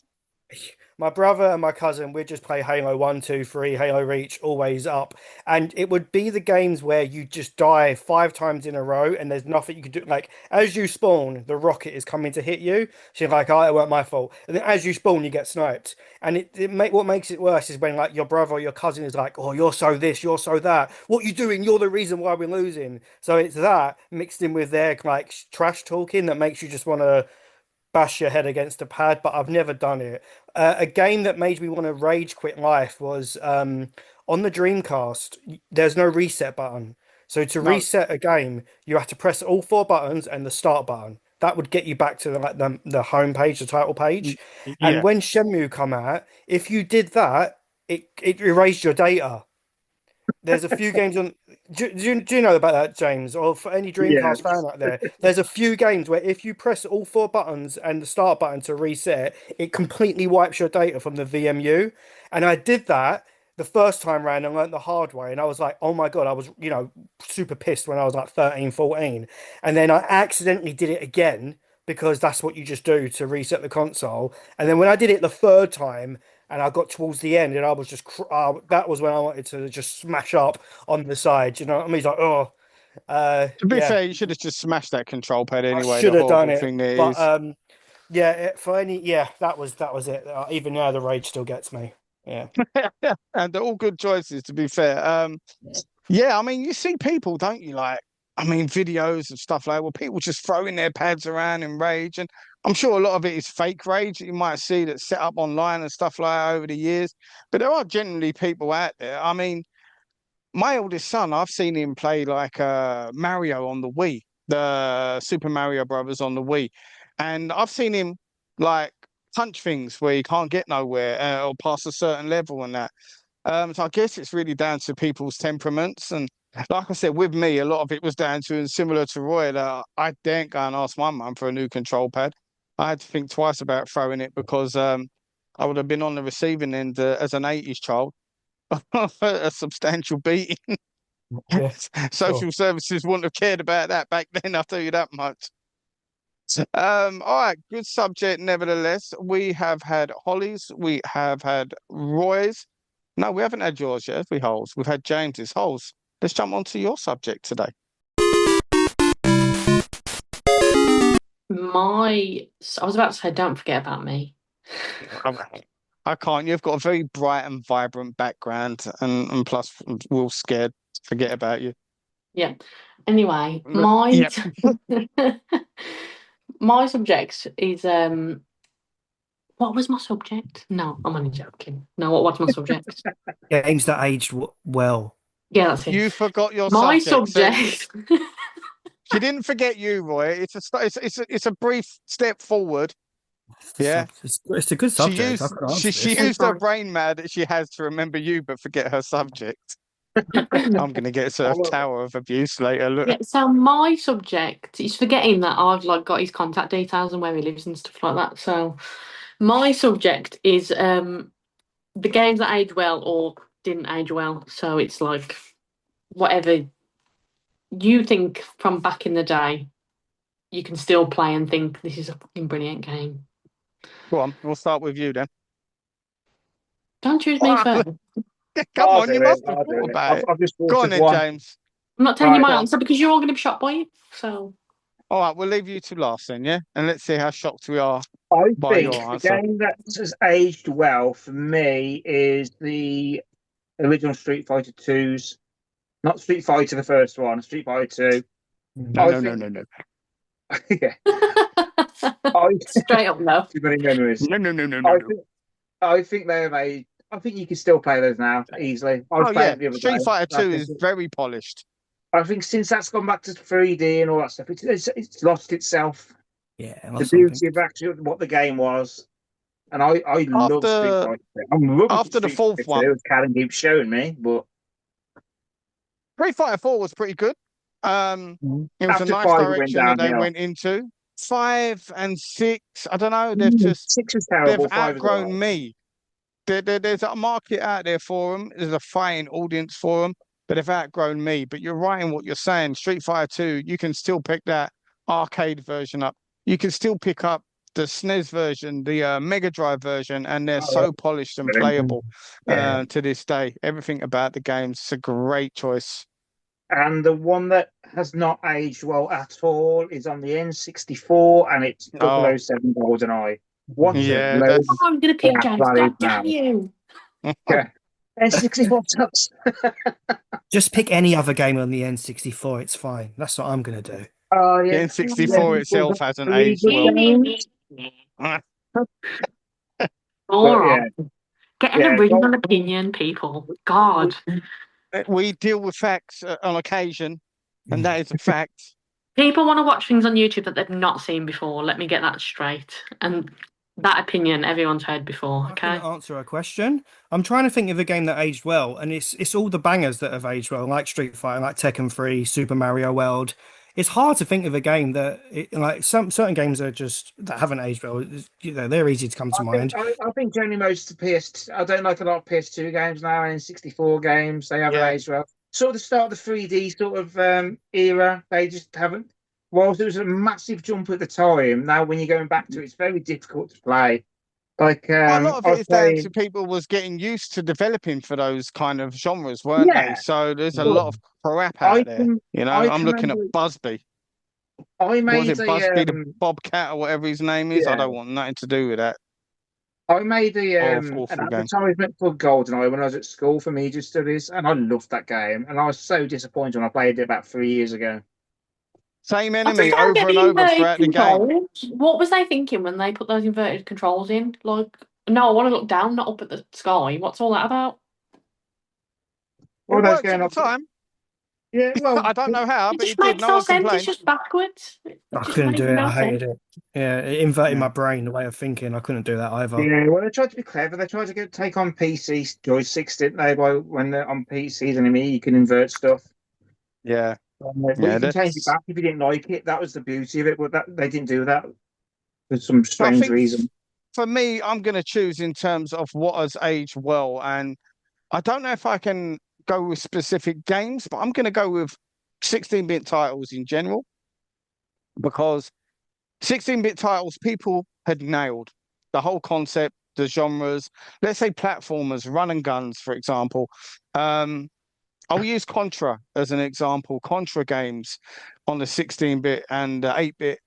My brother and my cousin, we'd just play Halo 1, 2, 3, Halo Reach, always up. And it would be the games where you just die 5 times in a row and there's nothing you can do. Like, as you spawn, the rocket is coming to hit you. So you're like, oh, it weren't my fault. And then as you spawn, you get sniped. And what makes it worse is when, like, your brother or your cousin is like, oh, you're so this, you're so that. What you doing? You're the reason why we're losing. So it's that mixed in with their, like, trash talking that makes you just want to bash your head against a pad, but I've never done it. A game that made me want to rage quit life was on the Dreamcast. There's no reset button. So to No. reset a game, you have to press all 4 buttons and the start button. That would get you back to the home page, the title page. And Yeah. when Shenmue come out, if you did that, it erased your data. There's a few games on. Do you know about that, James? Or for any yeah. Dreamcast fan out there, there's a few games where if you press all 4 buttons and the start button to reset, it completely wipes your data from the VMU. And I did that the first time round and learned the hard way. And I was like, oh my God, I was, super pissed when I was like 13, 14. And then I accidentally did it again because that's what you just do to reset the console. And then when I did it the third time, and I got towards the end, and I was just that was when I wanted to just smash up on the side. You know what I mean? He's like, oh, To be yeah, fair, you should have just smashed that control pad I anyway. should The have done horrible it, thing there but is. yeah, that was it. Even now, the rage still gets me. Yeah. And they're all good choices, to be fair. Yeah, I mean, you see people, don't you? Like, I mean, videos and stuff like where people just throwing their pads around in rage. And I'm sure a lot of it is fake rage that you might see that's set up online and stuff like that over the years. But there are generally people out there. I mean, my oldest son, I've seen him play like Mario on the Wii, the Super Mario Brothers on the Wii. And I've seen him like punch things where he can't get nowhere or past a certain level and that. So I guess it's really down to people's temperaments. And like I said, with me, a lot of it was down to, and similar to Roy, that I daren't go and ask my mum for a new control pad. I had to think twice about throwing it because I would have been on the receiving end as an 80s child. A substantial beating. Yeah, sure. Social services wouldn't have cared about that back then, I'll tell you that much. All right, good subject nevertheless. We have had Holly's, we have had Roy's. No, we haven't had yours yet, have we, Holes? We've had James's. Holes. Let's jump on to your subject today. I was about to say, don't forget about me. I can't. You've got a very bright and vibrant background, and plus, we're all scared to forget about you. Yeah. Anyway, Yeah. my subject is what was my subject? No, I'm only joking. No, what was my subject? Games that aged well. Yeah, that's it. You forgot your My subject. So subject. she didn't forget you, Roy. It's a brief step forward. Yeah. It's a good She subject. I used could she answer she this. used her brain mad that she has to remember you but forget her subject. I'm gonna get a tower of abuse later. Look. Yeah, so my subject, he's forgetting that I've like got his contact details and where he lives and stuff like that. So my subject is the games that age well or didn't age well. So it's like whatever you think from back in the day, you can still play and think this is a fucking brilliant game. Go on, we'll start with you then. Don't choose me first. Come on, Do you it. must have I'll do thought it. about it. I've just Go thought on of then, one. James. I'm not telling you Right. my answer because you're all going to be shocked by it. So All right, we'll leave you to last then, yeah? And let's see how shocked we are I by think your the answer. game that has aged well for me is the original Street Fighter 2s. Not Street Fighter, the first one, Street Fighter 2. No, I no, no, think, no, no. yeah, I straight up no. too many memories. No, no, no, no, no, I no. think, I think they have aged. I think you can still play those now easily. I was Oh playing yeah, it the other Street day. Fighter 2 is very polished. I think since that's gone back to 3D and all that stuff, it's lost itself. Yeah, The that's something. beauty of actually what the game was. And I love Street After Fighter 2. I'm rubbish at after the Street fourth Fighter one, 2, as Callum keeps showing me, but Street Fighter 4 was pretty good. It was a after nice 5 it went direction that they downhill. went into. 5 and 6, I don't know, Six was they've terrible, 5 was outgrown alright. me. There's a market out there for them. There's a fighting audience for them, but they've outgrown me. But you're right in what you're saying. Street Fighter 2, you can still pick that arcade version up. You can still pick up the SNES version, the Mega Drive version, and they're Oh, so polished and brilliant. playable Yeah. to this day. Everything about the game's a great choice. And the one that has not aged well at all is on the N64, and it's Oh, 007 GoldenEye. What a yeah, load Oh, that's I'm going to pick crap James. that is God now. damn you. Yeah. N64 sucks. Just pick any other game on the N64. It's fine. That's what I'm gonna do. Oh, the yeah. N64 itself hasn't Three aged good well. games. All But yeah, right. Get an yeah. original opinion, people. God. We deal with facts on occasion, and that is a fact. People want to watch things on YouTube that they've not seen before. Let me get that straight. And that opinion everyone's heard before, I can okay? answer a question. I'm trying to think of a game that aged well, and it's all the bangers that have aged well, like Street Fighter, like Tekken 3, Super Mario World. It's hard to think of a game like some certain games are just that haven't aged well. They're easy to come to mind. I think generally most of the PS. I don't like a lot of PS2 games now, and 64 games they haven't Yeah. aged well. Sort of the start of the 3D sort of era, they just haven't. Whilst there was a massive jump at the time, now when you're going back to it, it's very difficult to play. Like A lot of I it was is down to playing, people was getting used to developing for those kind of genres, weren't they? yeah. So there's a But lot of crap I out there. can You know, I I'm can looking at remember Busby. I Was made it a Busby the Bobcat or whatever his name is? I yeah. don't want nothing to do with that. I made an Awful game. advertisement for GoldenEye when I was at school for media studies, and I loved that game. And I was so disappointed when I played it about 3 years ago. Same I just enemy don't get over and the over inverted throughout the game. controls. What was they thinking when they put those inverted controls in? Like, no, I want to look down, not up at the sky. What's all that about? It All those worked at going the off. time. Yeah, well, I don't know how, It but just it did. makes No no one sense. It's complained. just backwards. It I just couldn't makes do it. no I sense. hated it. Yeah, it inverted Yeah. my brain, the way of thinking. I couldn't do that either. yeah. Well, they tried to be clever. They tried to take on PC joysticks, didn't they? By when they're on PCs and you can invert stuff. Yeah. But Yeah. you can change it That's back if you didn't like it. That was the beauty of it. But that they didn't do that. for some I strange think reason. for me, I'm going to choose in terms of what has aged well. And I don't know if I can go with specific games, but I'm going to go with 16-bit titles in general because 16-bit titles people had nailed the whole concept, the genres. Let's say platformers, run and guns, for example. Um, I'll use Contra as an example. Contra games on the 16-bit and 8-bit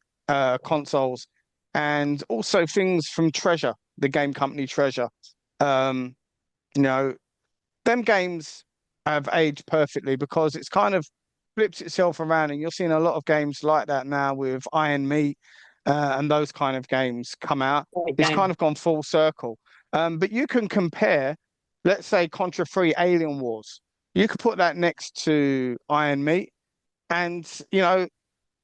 consoles, and also things from Treasure, the game company Treasure. Um, you know, them games have aged perfectly because it's kind of flips itself around, and you're seeing a lot of games like that now with Iron Meat and those kind of games come out. Great It's kind game. of gone full circle. But you can compare, let's say, Contra 3 Alien Wars. You could put that next to Iron Meat, and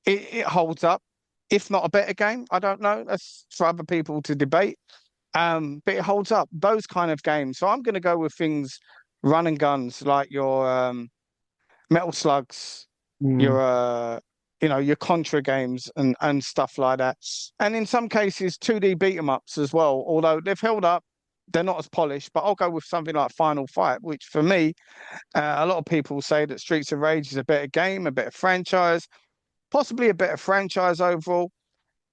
it holds up. If not a better game, I don't know. That's for other people to debate. But it holds up. Those kind of games. So I'm going to go with things, run and guns, like your Metal Slugs, Mm. your your Contra games and stuff like that. And in some cases, 2D beat 'em ups as well. Although they've held up, they're not as polished. But I'll go with something like Final Fight, which for me, a lot of people say that Streets of Rage is a better game, a better franchise, possibly a better franchise overall,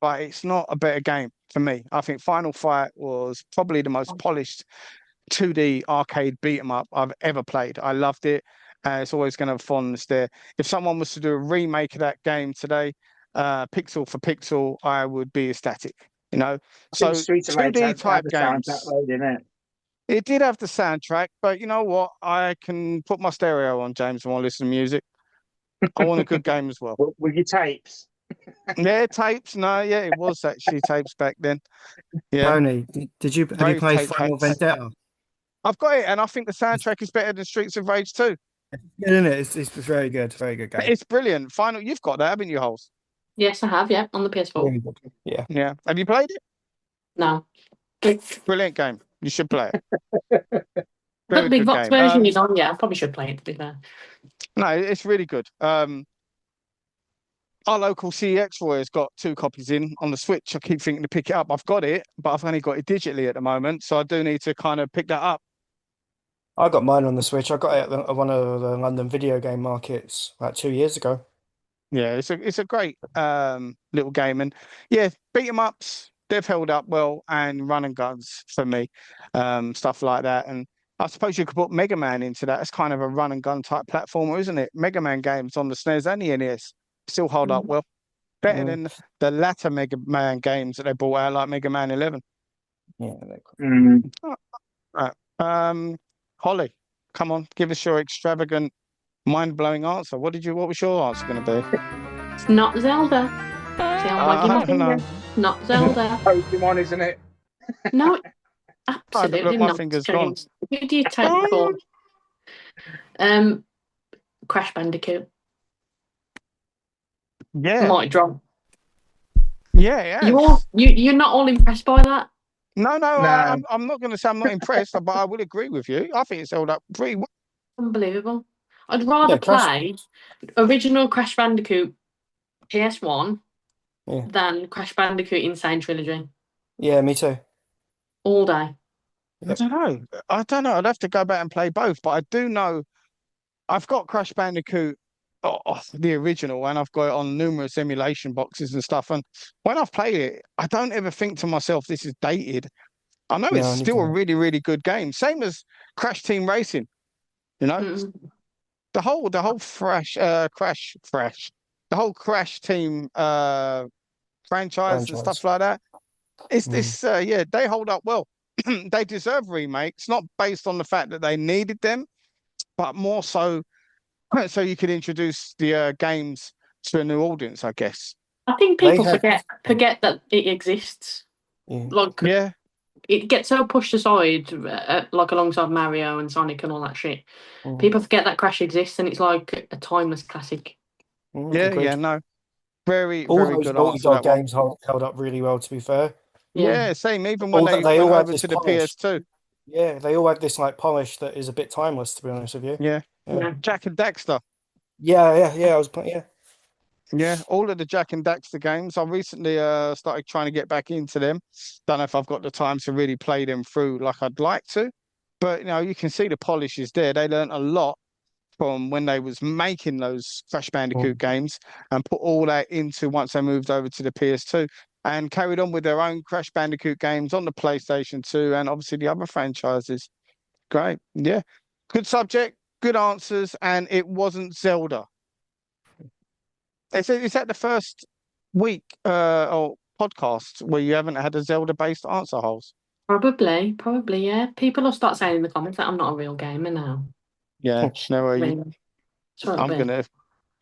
but it's not a better game for me. I think Final Fight was probably the most polished 2D arcade beat 'em up I've ever played. I loved it. It's always going to have fondness there. If someone was to do a remake of that game today, pixel for pixel, I would be ecstatic. I think So Streets of Rage 2D had type the soundtrack games. though, didn't it? It did have the soundtrack, but you know what? I can put my stereo on, James, and want to listen to music. I want a good game as well. With your tapes. Yeah, tapes. No, yeah, it was actually tapes back then. Yeah, Tony, did you have you rave played tape Final tapes. Vendetta? I've got it, and I think the It's soundtrack is better than Streets of Rage 2. good, isn't it? It's very good game. It's brilliant. Final, you've got that, haven't you, Holes? Yes, I have. Yeah, on the PS4. Really good. Yeah. Yeah. Have you played it? No. Brilliant game. You should play it. But the Very big good box game. version is on. Yeah, I probably should play it to be fair. No, it's really good. Our local CEX Roy has got 2 copies in on the Switch. I keep thinking to pick it up. I've got it, but I've only got it digitally at the moment, so I do need to kind of pick that up. I got mine on the Switch. I got it at one of the London video game markets like 2 years ago. Yeah, it's a great little game, and yeah, beat 'em ups they've held up well, and run and guns for me, stuff like that. And I suppose you could put Mega Man into that. It's kind of a run and gun type platformer, isn't it? Mega Man games on the SNES and the NES still hold up Mm. well, better Mm, than the latter Mega Man games that they brought out, like Mega Man 11. yeah. Mm. Oh, right. Holly, come on, give us your extravagant, mind-blowing answer. What was your answer going to be? It's not Zelda. See, I'm wagging my No. finger. Not Zelda. Pokemon, isn't it? No, Look, absolutely my not, finger's gone. James. Who do you take for? Um, Crash Bandicoot. Yeah, Might drop. yeah, yes. You're not all impressed by that? No, no, No. I'm not going to say I'm not impressed, but I will agree with you. I think it's held up pretty well. Unbelievable. I'd Yeah, rather Crash. play original Crash Bandicoot PS1 Yeah. than Crash Bandicoot Insane Trilogy Yeah, me too. all day. I Yep. don't know. I don't know. I'd have to go back and play both, but I do know I've got Crash Bandicoot, the original, and I've got it on numerous emulation boxes and stuff. And when I've played it, I don't ever think to myself, this is dated. I know it's No, neither. still a really, really good game. Same as Crash Team Racing, you know? Mm. The whole the whole Crash Team franchise and stuff Franchise. like that. It's Mm. this yeah, they hold up well. They deserve remakes, not based on the fact that they needed them, but more so so you could introduce the games to a new audience, I guess. I think They people had. forget that it exists. Yeah. Like Yeah, it gets so pushed aside, like alongside Mario and Sonic and all that shit. Mm. People forget that Crash exists, and it's like a timeless classic. Mm, yeah, yeah, agreed. no. Very, All very those good Naughty answer Dog that one. games held up really well, to be fair. Yeah. Yeah, same. Even when All that they they went all have over this to the polish. PS2. Yeah, they all have this like polish that is a bit timeless, to be honest with you. Yeah, Yeah. Yeah. Jack and Daxter. Yeah. I was playing. Yeah. Yeah, all of the Jack and Daxter games. I recently started trying to get back into them. Don't know if I've got the time to really play them through like I'd like to, but you can see the polish is there. They learned a lot from when they was making those Crash Bandicoot Mm. games and put all that into once they moved over to the PS2 and carried on with their own Crash Bandicoot games on the PlayStation 2 and obviously the other franchises. Great. Yeah. Good subject, good answers, and it wasn't Zelda. Is that the first week or podcast where you haven't had a Zelda-based answer holes? Probably, yeah. People will start saying in the comments that I'm not a real gamer now. Yeah. No, I mean, that's what I'm it'll gonna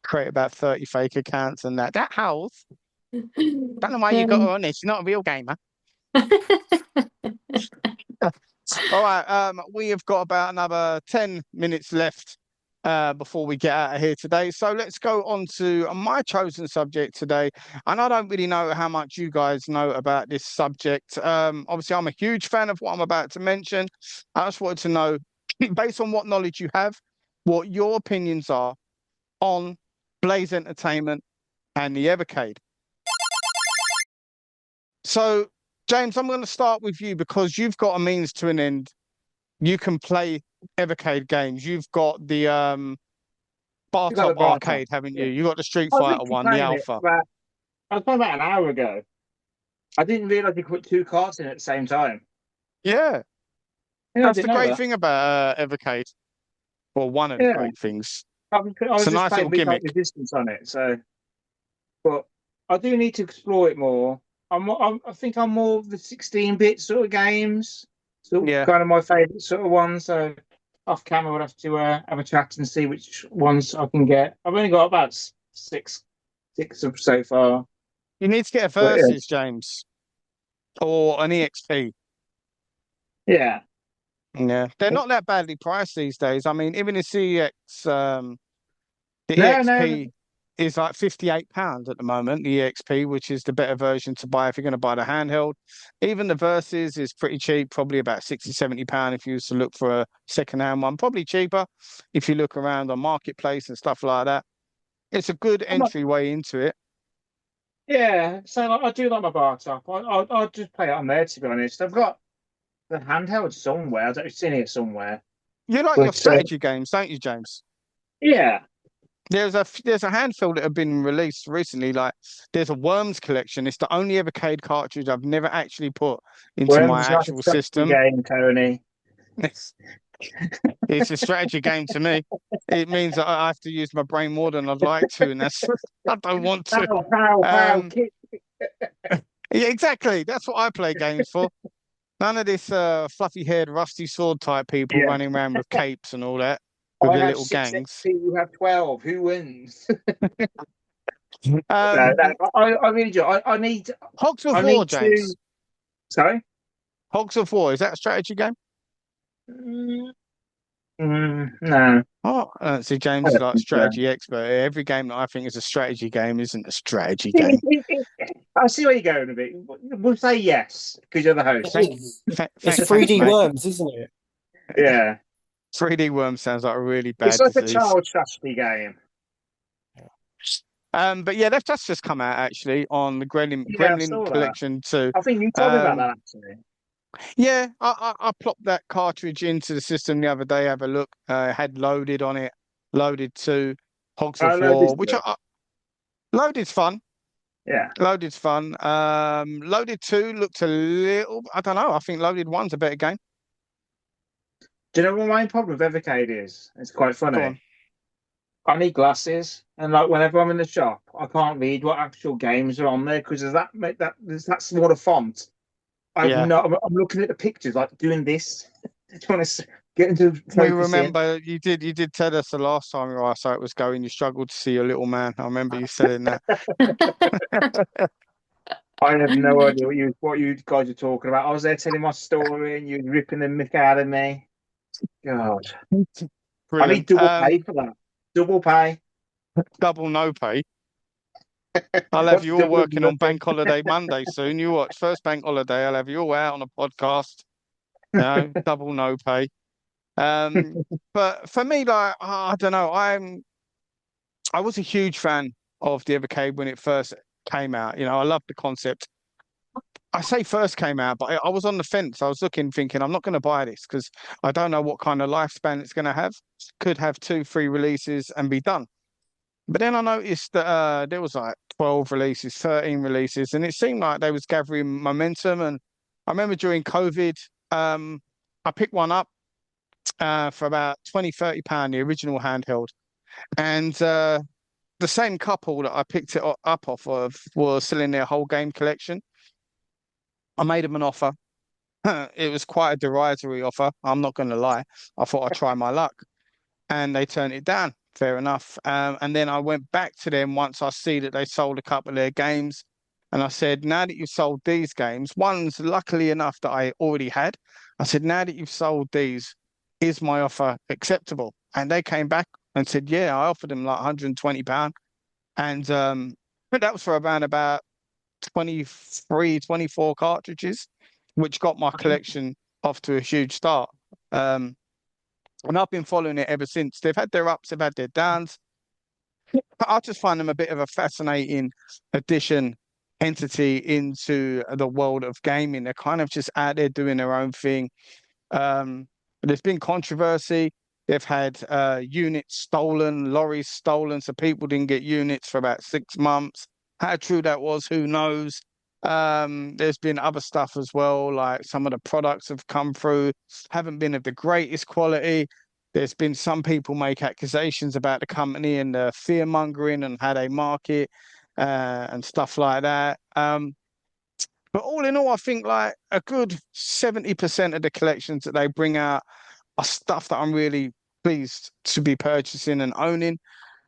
create about 30 fake accounts and that. That house. be. Don't know why you got her Um, on this. She's not a real gamer. All right, we have got about another 10 minutes left before we get out of here today. So let's go on to my chosen subject today. And I don't really know how much you guys know about this subject. Obviously, I'm a huge fan of what I'm about to mention. I just wanted to know, based on what knowledge you have, what your opinions are on Blaze Entertainment and the Evercade. So, James, I'm going to start with you because you've got a means to an end. You can play Evercade games. You've got the Bar You got the Top bar top. Arcade, haven't you? Yeah. You got the Street I was Fighter literally one, the playing it Alpha. I was playing about an hour ago. I didn't realise you could put two carts in at the same time. Yeah, Yeah, I that's the didn't know great that. thing about Evercade, or one of the Yeah, great things. I It's was a just nice playing little Midnight gimmick. Resistance on it, so but I do need to explore it more. I think I'm more of the 16-bit sort of games, so Yeah, kind of my favourite sort of ones. So off camera, we'll have to have a chat and see which ones I can get. I've only got about six so far, you need to get a but Versus, James, or an EXP. yeah, Yeah, they're not that badly priced these days. I mean, even the CEX, the no, EXP is like £58 at the moment, the EXP, which is the better version to buy if you're going to buy the handheld. Even the Versus is pretty cheap, probably about 60, £70 if you was to look for a second-hand one. Probably cheaper if you look around on Marketplace and stuff like that. It's a good I'm not. entryway into it. Yeah, so I do like my bar top. I'll just play it on there to be honest. I've got the handheld somewhere. It's in here somewhere, You like your but strategy games, don't you, James? yeah. There's a handful that have been released recently. Like there's a Worms collection. It's the only Evercade cartridge I've never actually put into my Worms is not a actual strategy system. game, Tony. It's, it's a strategy game to me. It means that I have to use my brain more than I'd like to, and that's I don't want to. How, Um, kid. yeah, exactly. That's what I play games for. None of this fluffy-haired, rusty sword type people Yeah. running around with capes and all that with I their have little six gangs. XP, you have 12. Who wins? No, Um, no, I really do. Hogs of I War, need to. James. Sorry? Hogs of War, is that a strategy game? Mm, no, Oh, see, I James is don't like think so. strategy expert. Every game that I think is a strategy game isn't a strategy game. I see where you're going with it. We'll say yes because you're the It host. is. It's Thanks, 3D mate. worms, isn't it? Yeah. 3D Worm sounds like a really It's bad like a disease. child strategy game. But yeah, that's just come out actually on the Yeah, I Gremlin saw that. Collection 2. I think you told me about Um, that actually. yeah, I plopped that cartridge into the system the other day. Have a look. Had loaded on it, loaded to Hogs I of know this War, which good. loaded's fun. Yeah. Loaded's fun. Loaded 2 looked a little. I don't know. I think Loaded one's a better game. Do you know what my problem with Evercade is? It's quite Go funny. on. I need glasses, and like whenever I'm in the shop, I can't read what actual games are on there because there's that smaller font. Yeah. I'm looking at the pictures, like doing this. Trying to get into We focus in. remember you did tell us the last time your eyesight was going, you struggled to see your little man. I remember you saying that. I have no idea what you guys are talking about. I was there telling my story, and you were ripping the mick out of me. God, I need Brilliant. double pay for that. Double pay. Double no pay. I'll have What's you all double of working on nothing? Bank Holiday Monday soon. You watch first Bank Holiday. I'll have you all out on a podcast. Double no pay. Um, but for me, like I don't know, I was a huge fan of the Evercade when it first came out. I love the concept. I say first came out, but I was on the fence. I was looking, thinking, I'm not going to buy this because I don't know what kind of lifespan it's going to have. Could have two, three releases and be done. But then I noticed that there was like 12 releases, 13 releases, and it seemed like they was gathering momentum. And I remember during COVID, um, I picked one up for about 20, £30, the original handheld. And the same couple that I picked it up off of was selling their whole game collection. I made them an offer. It was quite a derisory offer. I'm not going to lie. I thought I'd try my luck, and they turned it down. Fair enough. And then I went back to them once I see that they sold a couple of their games, and I said, now that you've sold these games, one's luckily enough that I already had. I said, now that you've sold these, is my offer acceptable? And they came back and said, yeah, I offered them like £120, and that was for around about 23, 24 cartridges, which got my collection off to a huge start. Um, and I've been following it ever since. They've had their ups, they've had their downs. But I just find them a bit of a fascinating addition entity into the world of gaming. They're kind of just out there doing their own thing. There's been controversy. They've had units stolen, lorries stolen, so people didn't get units for about 6 months. How true that was, who knows? There's been other stuff as well, like some of the products have come through, haven't been of the greatest quality. There's been some people make accusations about the company and the fear mongering and how they market and stuff like that. But all in all, I think like a good 70% of the collections that they bring out are stuff that I'm really pleased to be purchasing and owning.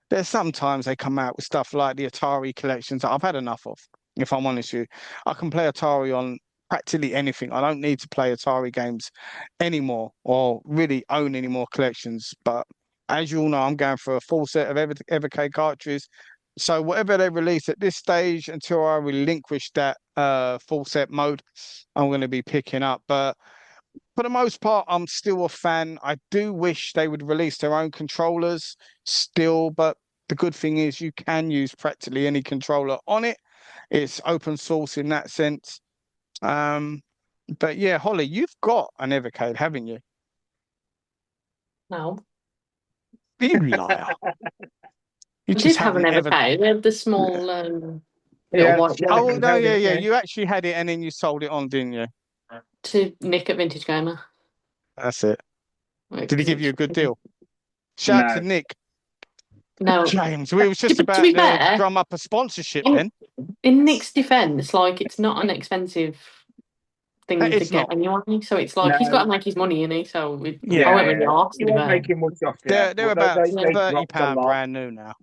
There's sometimes they come out with stuff like the Atari collections that I've had enough of, if I'm honest with you. I can play Atari on practically anything. I don't need to play Atari games anymore or really own any more collections. But as you all know, I'm going for a full set of Evercade cartridges. So whatever they release at this stage, until I relinquish that full set mode, I'm going to be picking up. But for the most part, I'm still a fan. I do wish they would release their own controllers still, but the good thing is you can use practically any controller on it. It's open source in that sense. Um, but yeah, Holly, you've got an Evercade, haven't you? No. You liar. You I just did have an haven't ever. Evercade. They had the small little Yeah, white yeah, one Oh no, held yeah, it, yeah. yeah. You actually had it and then you sold it on, didn't you? to Nick at Vintage Gamer. That's it. Like, Did he 'cause give you it's a good deal? Shout out to No. Nick. no. James, we was just To about be to fair, drum up a sponsorship in, then. in Nick's defence, like it's not an expensive thing to It's get not. anyway. So it's like he's got No. to make his money in it. So I Yeah. won't really Yeah. ask You to be won't fair. make him much off it, They're but about Yeah, they thirty dropped a pound lot. brand new now.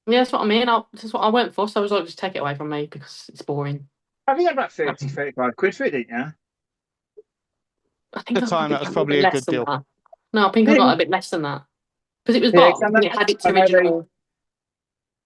yeah, that's what I mean. That's what I went for. So I was like, just take it away from me because it's boring. I think about I 30, 35 quid for it, didn't you? At think the I time, probably that was got a probably bit a less good than deal. that. No, I think I Yeah, got a bit less than that because it was yeah, 'cause boxed and it had its I know they. original.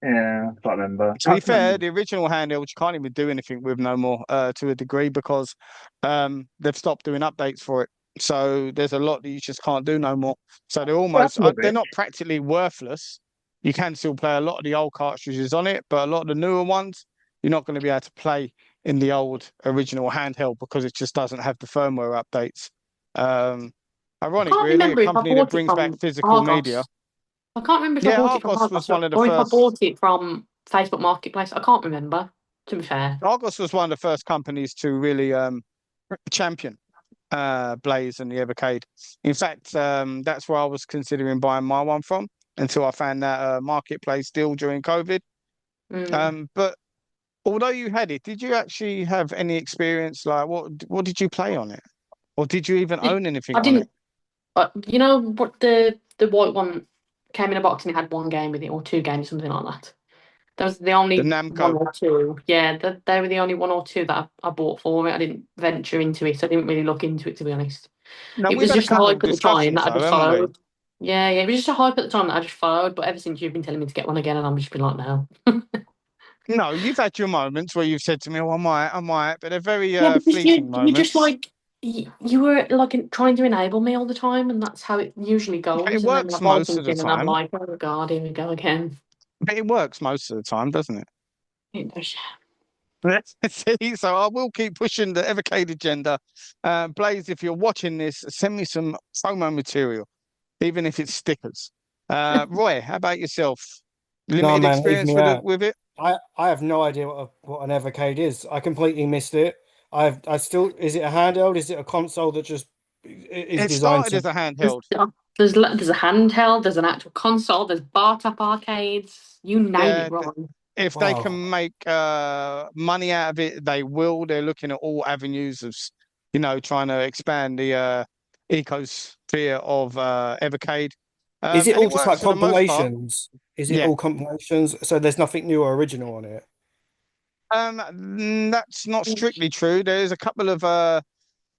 Yeah, I can't remember. To I be can't fair, remember. the original handheld you can't even do anything with no more, to a degree, because they've stopped doing updates for it. So there's a lot that you just can't do no more. So they're Well, that's almost they're rubbish. not practically worthless. You can still play a lot of the old cartridges on it, but a lot of the newer ones you're not going to be able to play in the old original handheld because it just doesn't have the firmware updates. Um, I Ironic, can't really, a remember if I company that bought it brings back from physical media. Argos. I can't remember if I Yeah, bought it from Argos was Argos one of the or if I first. bought it from Facebook Marketplace. I can't remember, to be fair. Argos was one of the first companies to really champion Blaze and the Evercade. In fact, that's where I was considering buying my one from until I found that marketplace deal during COVID. Mm. But although you had it, did you actually have any experience? Like, what did you play on it, or did you even Did- own anything I on it? didn't. You know what the white one came in a box and it had one game with it or two games, something like that. That was the The only one Namco. or two. Yeah, they were the only one or two that I bought for it. I didn't venture into it. I didn't really look into it, to be honest. Now It we've was had a just a couple hype of at the time discussions that I though, just haven't we? followed. Yeah, yeah, it was just a hype at the time that I just followed. But ever since you've been telling me to get one again, and I'm just been like, no. No, you've had your moments where you've said to me, "Oh, I might," but they're very Yeah, because fleeting you just moments. like you were like trying to enable me all the time, and that's how it usually It goes. And then I works buy most of the something, and I'm time. like, oh god, here we go again. But it works most of the time, doesn't it? It does. See, so I will keep pushing the Evercade agenda. Blaze, if you're watching this, send me some promo material, even if it's stickers. Roy, how about yourself? No, Limited man, leave experience me with it out. with it? I have no idea what an Evercade is. I completely missed it. I still, is it a handheld? Is it a console that just is It designed started to? as a There's, handheld. there's a handheld, there's an actual console, there's bar top arcades. You name it, Yeah, Ron. if they Wow. can make money out of it, they will. They're looking at all avenues of, trying to expand the ecosphere of Evercade. Is it And all it just works like for the most part. compilations? Is it Yeah. all compilations? So there's nothing new or original on it. That's not strictly true. There's a couple of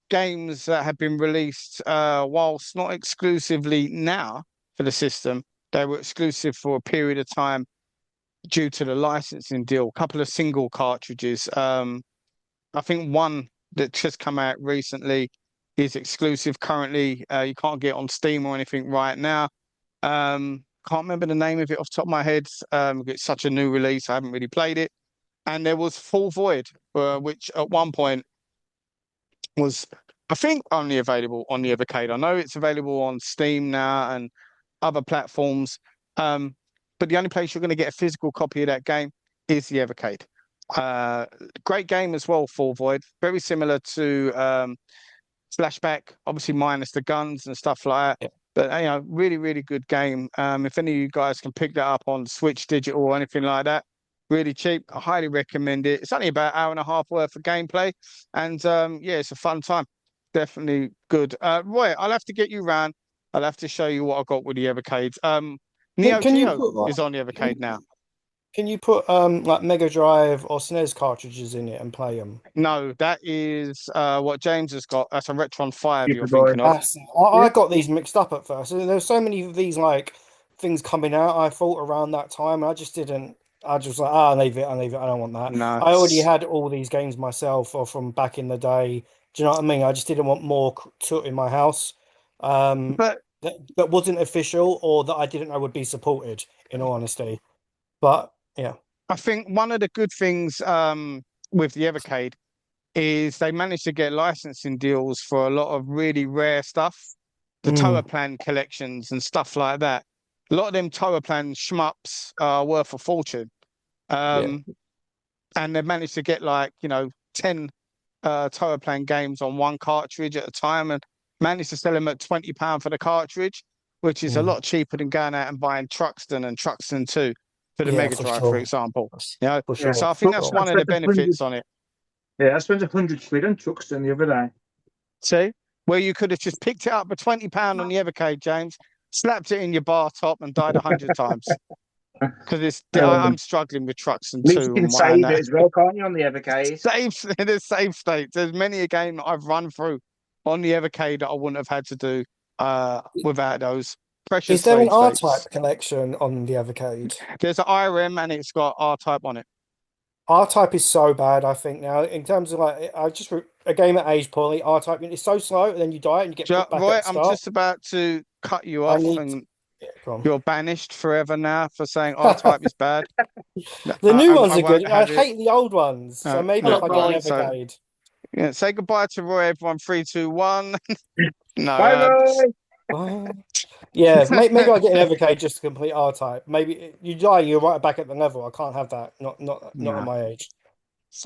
games that have been released whilst not exclusively now for the system. They were exclusive for a period of time due to the licensing deal. A couple of single cartridges. I think one that just come out recently is exclusive currently. You can't get it on Steam or anything right now. Can't remember the name of it off the top of my head. It's such a new release. I haven't really played it. And there was Full Void, which at one point was, I think, only available on the Evercade. I know it's available on Steam now and other platforms. Um, but the only place you're going to get a physical copy of that game is the Evercade. Uh, Great game as well, Full Void. Very similar to Flashback, obviously minus the guns and stuff like that. Yeah. But really, really good game. If any of you guys can pick that up on Switch Digital or anything like that, really cheap. I highly recommend it. It's only about an hour and a half worth of gameplay, and yeah, it's a fun time. Definitely good. Roy, I'll have to get you round. I'll have to show you what I got with the Evercade. Neo Can you Geo put like is on the can Evercade now. you, can you put like Mega Drive or SNES cartridges in it and play them? No, that is what James has got. That's a Retron 5 you're Superboy. thinking of. That's I, Yeah. I got these mixed up at first. There's so many of these like things coming out. I thought around that time, and I just didn't. I just like, I leave it. I leave it. I don't want that. No. I already had all these games myself, or from back in the day. Do you know what I mean? I just didn't want more to in my house. But That wasn't official, or that I didn't know would be supported. In all honesty, but yeah. I think one of the good things with the Evercade is they managed to get licensing deals for a lot of really rare stuff, the Tower Mm, Plan collections and stuff like that. A lot of them Tower Plan shmups are worth a fortune. yeah. Um, and they managed to get 10 Tower Plan games on one cartridge at a time and managed to sell them at £20 for the cartridge, which is a Mm. lot cheaper than going out and buying Truxton and Truxton 2 for the Yeah, Mega for Drive, for sure. example. You know, For Yeah. sure. so I For think Trucks, that's sure. I one of the spent 100. benefits on it. Yeah, I spent 100 quid on Truxton the other day. See, where you could have just picked it up for £20 on the Evercade, James, slapped it in your bar top, and died 100 times. Because I'm Um, struggling with Truxton at least you 2 can and why save it that as well, can't you, on the Evercade? safe in a safe state. There's many a game that I've run through on the Evercade that I wouldn't have had to do without those precious Is there an save R-Type states. collection on the Evercade? There's an IRM and it's got R-Type on it. R-Type is so bad, I think now. In terms of like, a game that aged poorly. R-Type is so slow, and then you die and you get put back at Roy, the I'm start. just about to cut you I off, need. and Yeah, go on. you're banished forever now for saying R-Type is bad. No, The new ones I are won't good. I have it. hate the old ones. So maybe Shut if No, up, I get an right. Roy. So Evercade. yeah, say goodbye to Roy, everyone. Three, two, one. No, Bye, Roy. Well, yeah, maybe I get an Evercade just to complete R-Type. Maybe you die, you're right back at the level. I can't have that. Not at no. my age.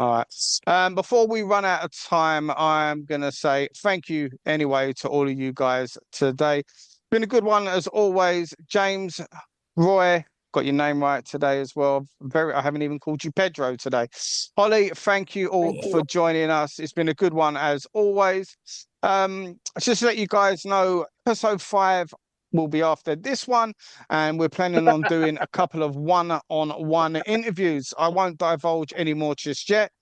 All right. Before we run out of time, I'm gonna say thank you anyway to all of you guys today. Been a good one as always. James, Roy, got your name right today as well. I haven't even called you Pedro today. Holly, thank you all Thank for you. joining us. It's been a good one as always. Just to let you guys know, episode 5 will be after this one, and we're planning on doing a couple of one-on-one interviews. I won't divulge any more just yet.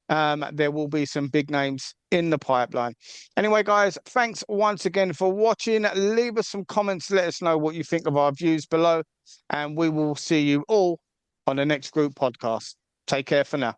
There will be some big names in the pipeline. Anyway, guys, thanks once again for watching. Leave us some comments. Let us know what you think of our views below, and we will see you all on the next group podcast. Take care for now.